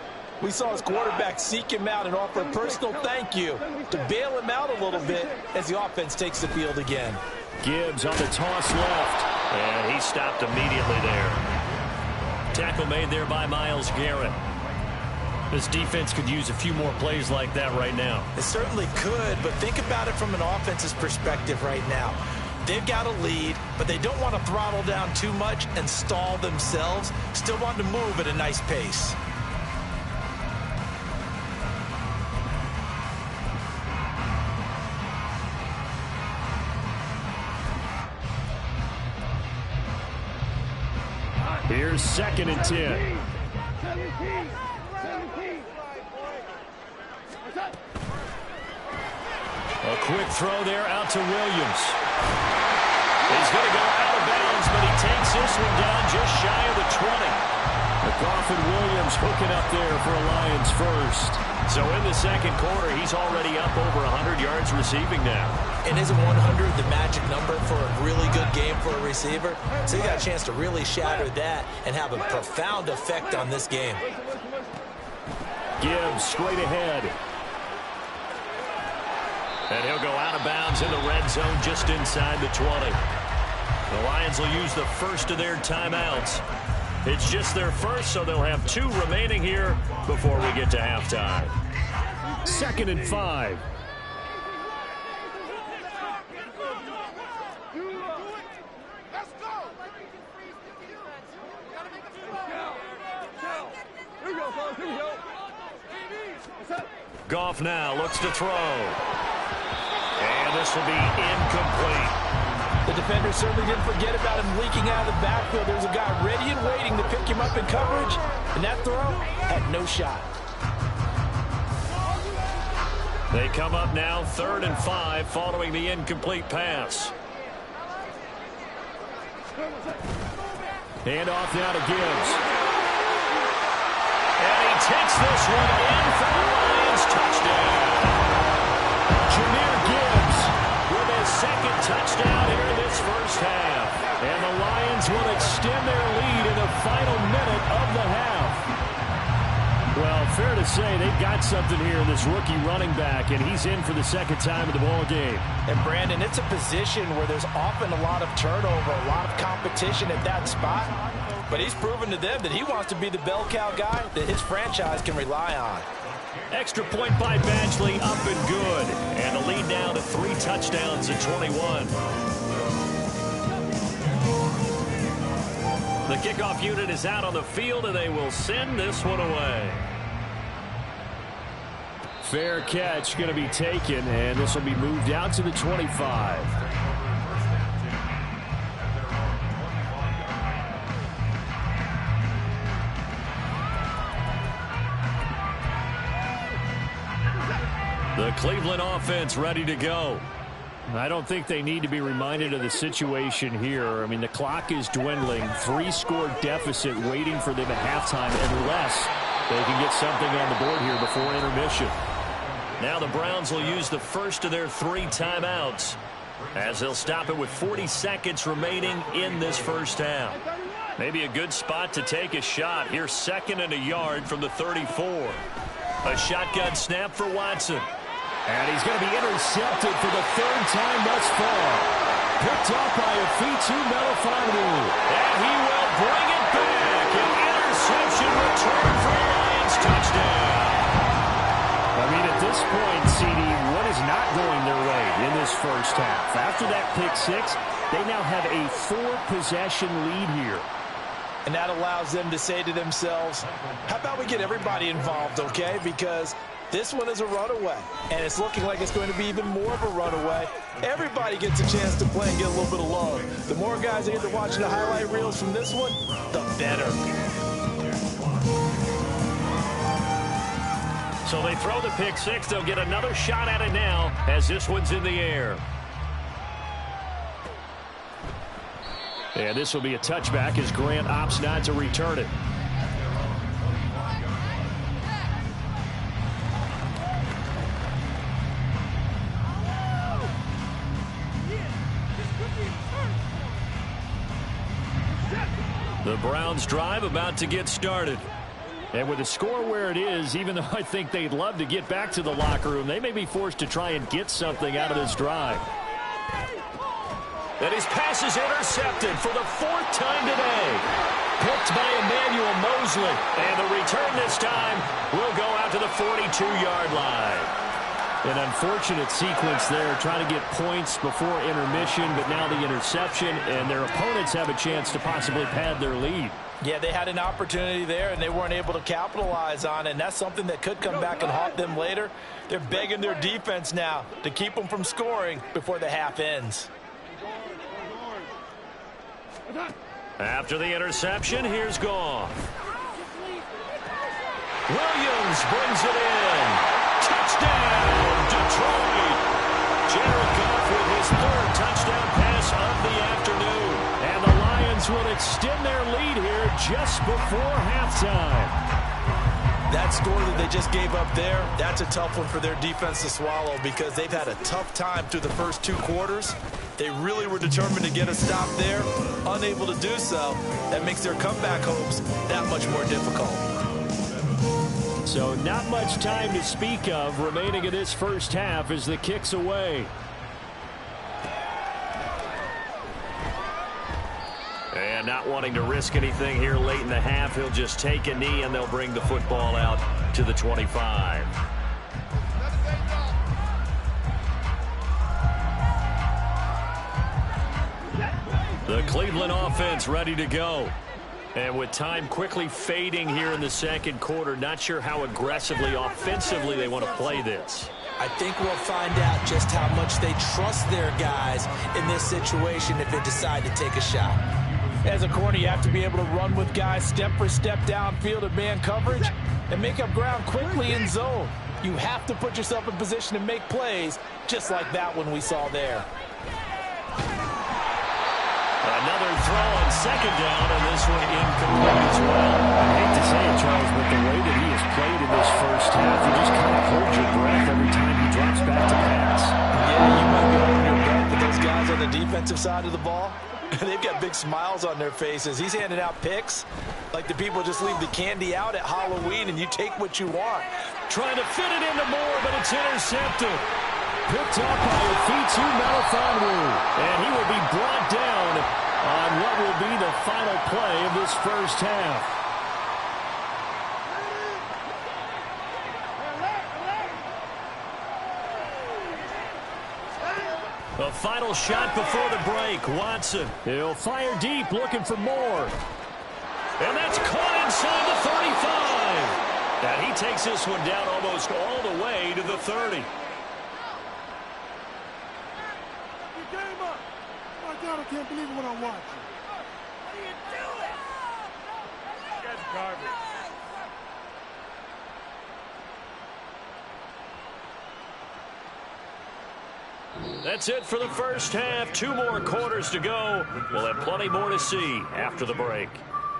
we saw his quarterback seek him out and offer a personal thank you to bail him out a little bit as the offense takes the field again. Gibbs on the toss left. And he stopped immediately there. Tackle made there by Myles Garrett. This defense could use a few more plays like that right now. It certainly could, but think about it from an offense's perspective right now. They've got a lead, but they don't want to throttle down too much and stall themselves. Still want to move at a nice pace. Here's 2nd and 10. A quick throw there out to Williams. He's going to go out of bounds, but he takes this one down just shy of the 20. McGough and Williams hooking up there for a Lions first. So in the second quarter, he's already up over 100 yards receiving now. And isn't 100 the magic number for a really good game for a receiver? So you got a chance to really shatter that and have a profound effect on this game. Gibbs straight ahead. And he'll go out of bounds in the red zone just inside the 20. The Lions will use the first of their timeouts. It's just their first, so they'll have 2 remaining here before we get to halftime. 2nd and 5. Goff now looks to throw. And this will be incomplete. The defender certainly didn't forget about him leaking out of the backfield. There's a guy ready and waiting to pick him up in coverage, and that throw had no shot. They come up now 3rd and 5 following the incomplete pass. Hand off now to Gibbs. And he takes this one in for the Lions touchdown. Jahmyr Gibbs With his 2nd touchdown here in this first half. and the Lions will extend their lead in the final minute of the half. Well, fair to say they've got something here in this rookie running back, and he's in for the 2nd time of the ball game. And Brandon, it's a position where there's often a lot of turnover, a lot of competition at that spot. But he's proven to them that he wants to be the bell cow guy that his franchise can rely on. Extra point by Badgley, up and good. And the lead now to 3 touchdowns at 21. The kickoff unit is out on the field, and they will send this one away. Fair catch going to be taken, and this will be moved out to the 25. The Cleveland offense ready to go. I don't think they need to be reminded of the situation here. I mean, the clock is dwindling. 3-score deficit waiting for them at halftime unless they can get something on the board here before intermission. Now the Browns will use the first of their 3 timeouts as they'll stop it with 40 seconds remaining in this first half. Maybe a good spot to take a shot. Here's 2nd and a yard from the 34. A shotgun snap for Watson. And he's going to be intercepted for the 3rd time thus far. Picked up by Afitu Melifonwu. And he will bring it back. An interception return for a Lions touchdown. I mean, at this point, CD, what is not going their way in this first half? After that pick 6, they now have a 4-possession lead here. And that allows them to say to themselves, how about we get everybody involved, okay? Because This one is a runaway, and it's looking like it's going to be even more of a runaway. Everybody gets a chance to play and get a little bit of love. The more guys that get to watch the highlight reels from this one, the better. So they throw the pick six. They'll get another shot at it now as this one's in the air. And this will be a touchback as Grant opts not to return it. The Browns drive about to get started. And with the score where it is, even though I think they'd love to get back to the locker room, they may be forced to try and get something out of this drive. And his pass is intercepted for the fourth time today. Picked by Emmanuel Mosley. And the return this time will go out to the 42-yard line. An unfortunate sequence there, trying to get points before intermission, but now the interception, and their opponents have a chance to possibly pad their lead. Yeah, they had an opportunity there, and they weren't able to capitalize on it, and that's something that could come back and haunt them later. They're begging their defense now to keep them from scoring before the half ends. After the interception, here's Goff. Williams brings it in. Touchdown, Detroit. Jared Goff with his third touchdown pass of the afternoon. And the Lions will extend their lead here just before halftime. That score that they just gave up there, that's a tough one for their defense to swallow because they've had a tough time through the first two quarters. They really were determined to get a stop there, unable to do so. That makes their comeback hopes that much more difficult. So not much time to speak of remaining in this first half as the kick's away. And not wanting to risk anything here late in the half, he'll just take a knee and they'll bring the football out to the 25. The Cleveland offense ready to go. And with time quickly fading here in the second quarter, not sure how aggressively, offensively they want to play this. I think we'll find out just how much they trust their guys in this situation if they decide to take a shot. As a corner, you have to be able to run with guys step for step downfield in man coverage and make up ground quickly in zone. You have to put yourself in position to make plays just like that one we saw there. Another throw on second down, and this one incomplete as well. I hate to say it, Charles, but the way that he has played in this first half, you just kind of hold your breath every time he drops back to pass. Yeah, you might be holding your breath, but those guys on the defensive side of the ball, they've got big smiles on their faces. He's handing out picks like the people just leave the candy out at Halloween and you take what you want. Trying to fit it into Moore, but it's intercepted. Picked up by Ofitu Melifonwu, and he will be brought down on what will be the final play of this first half. The final shot before the break, Watson. He'll fire deep, looking for more. And that's caught inside the 35. And he takes this one down almost all the way to the 30. I can't believe what I'm watching. What are you doing? That's garbage. That's it for the first half. 2 more quarters to go. We'll have plenty more to see after the break.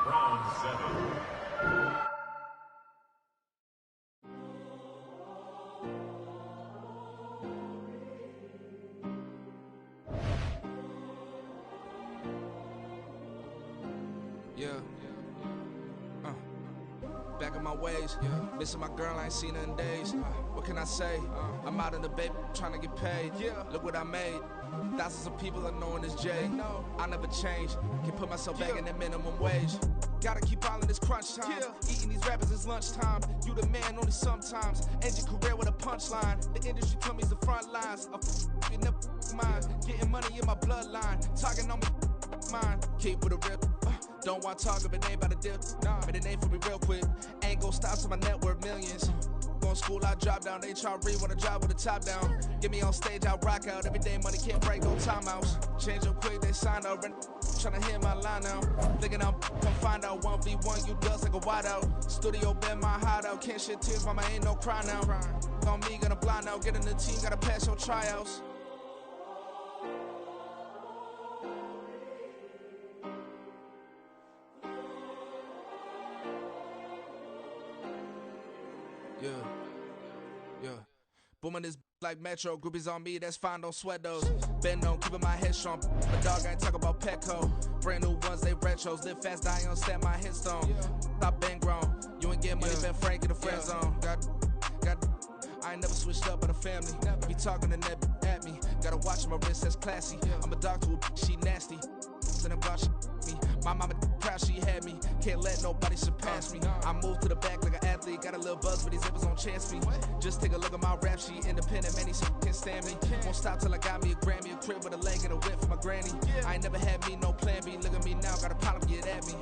Round 7. Back in my ways, missing my girl, I ain't seen her in days. What can I say? I'm out in the baby, trying to get paid. Look what I made. Thousands of people are knowing this Jay. I never change. Can put myself back in that minimum wage. Gotta keep all in this crunch time. Eating these rappers is lunchtime. You the man only sometimes. End your career with a punchline. The industry told me it's the front lines. You never mind. Getting money in my bloodline. Talking on me, mine. Keep with a real. Don't want to talk if it ain't about a deal. Made a name for me real quick. Ain't gon' stop till my net worth millions. Going school, I drop down. They try to read when I drive with the top down. Get me on stage, I rock out. Every day money can't break, no timeouts. Change up quick, they sign up. Tryna hit my line now. Thinking I'm come find out 1v1, you does like a wideout. Studio been my hideout. Can't shed tears, mama ain't no cry now. On me, gonna blind out. Get in the team, gotta pass your tryouts. Yeah. Booming this like Metro. Groupies on me, that's fine, don't sweat those. Bend on, keeping my head strong. My dog ain't talk about Petco. Brand new ones, they retros. Live fast, die on, stand my headstone. Stop been grown. You ain't get money, been frank in the friend zone. I ain't never switched up on the family. Be talking to that at me. Gotta watch my wrist, that's classy. I'm a dog to a she nasty. Then about me. My mama proud she had me. Can't let nobody surpass me. I move to the back like an athlete. Got a little buzz, but these zippers on chance me. Just take a look at my rap sheet. Independent, man, these can't stand me. Won't stop till I got me a Grammy, a crib with a leg and a whip for my granny. I ain't never had me no plan B. Look at me now, got a problem, get at me.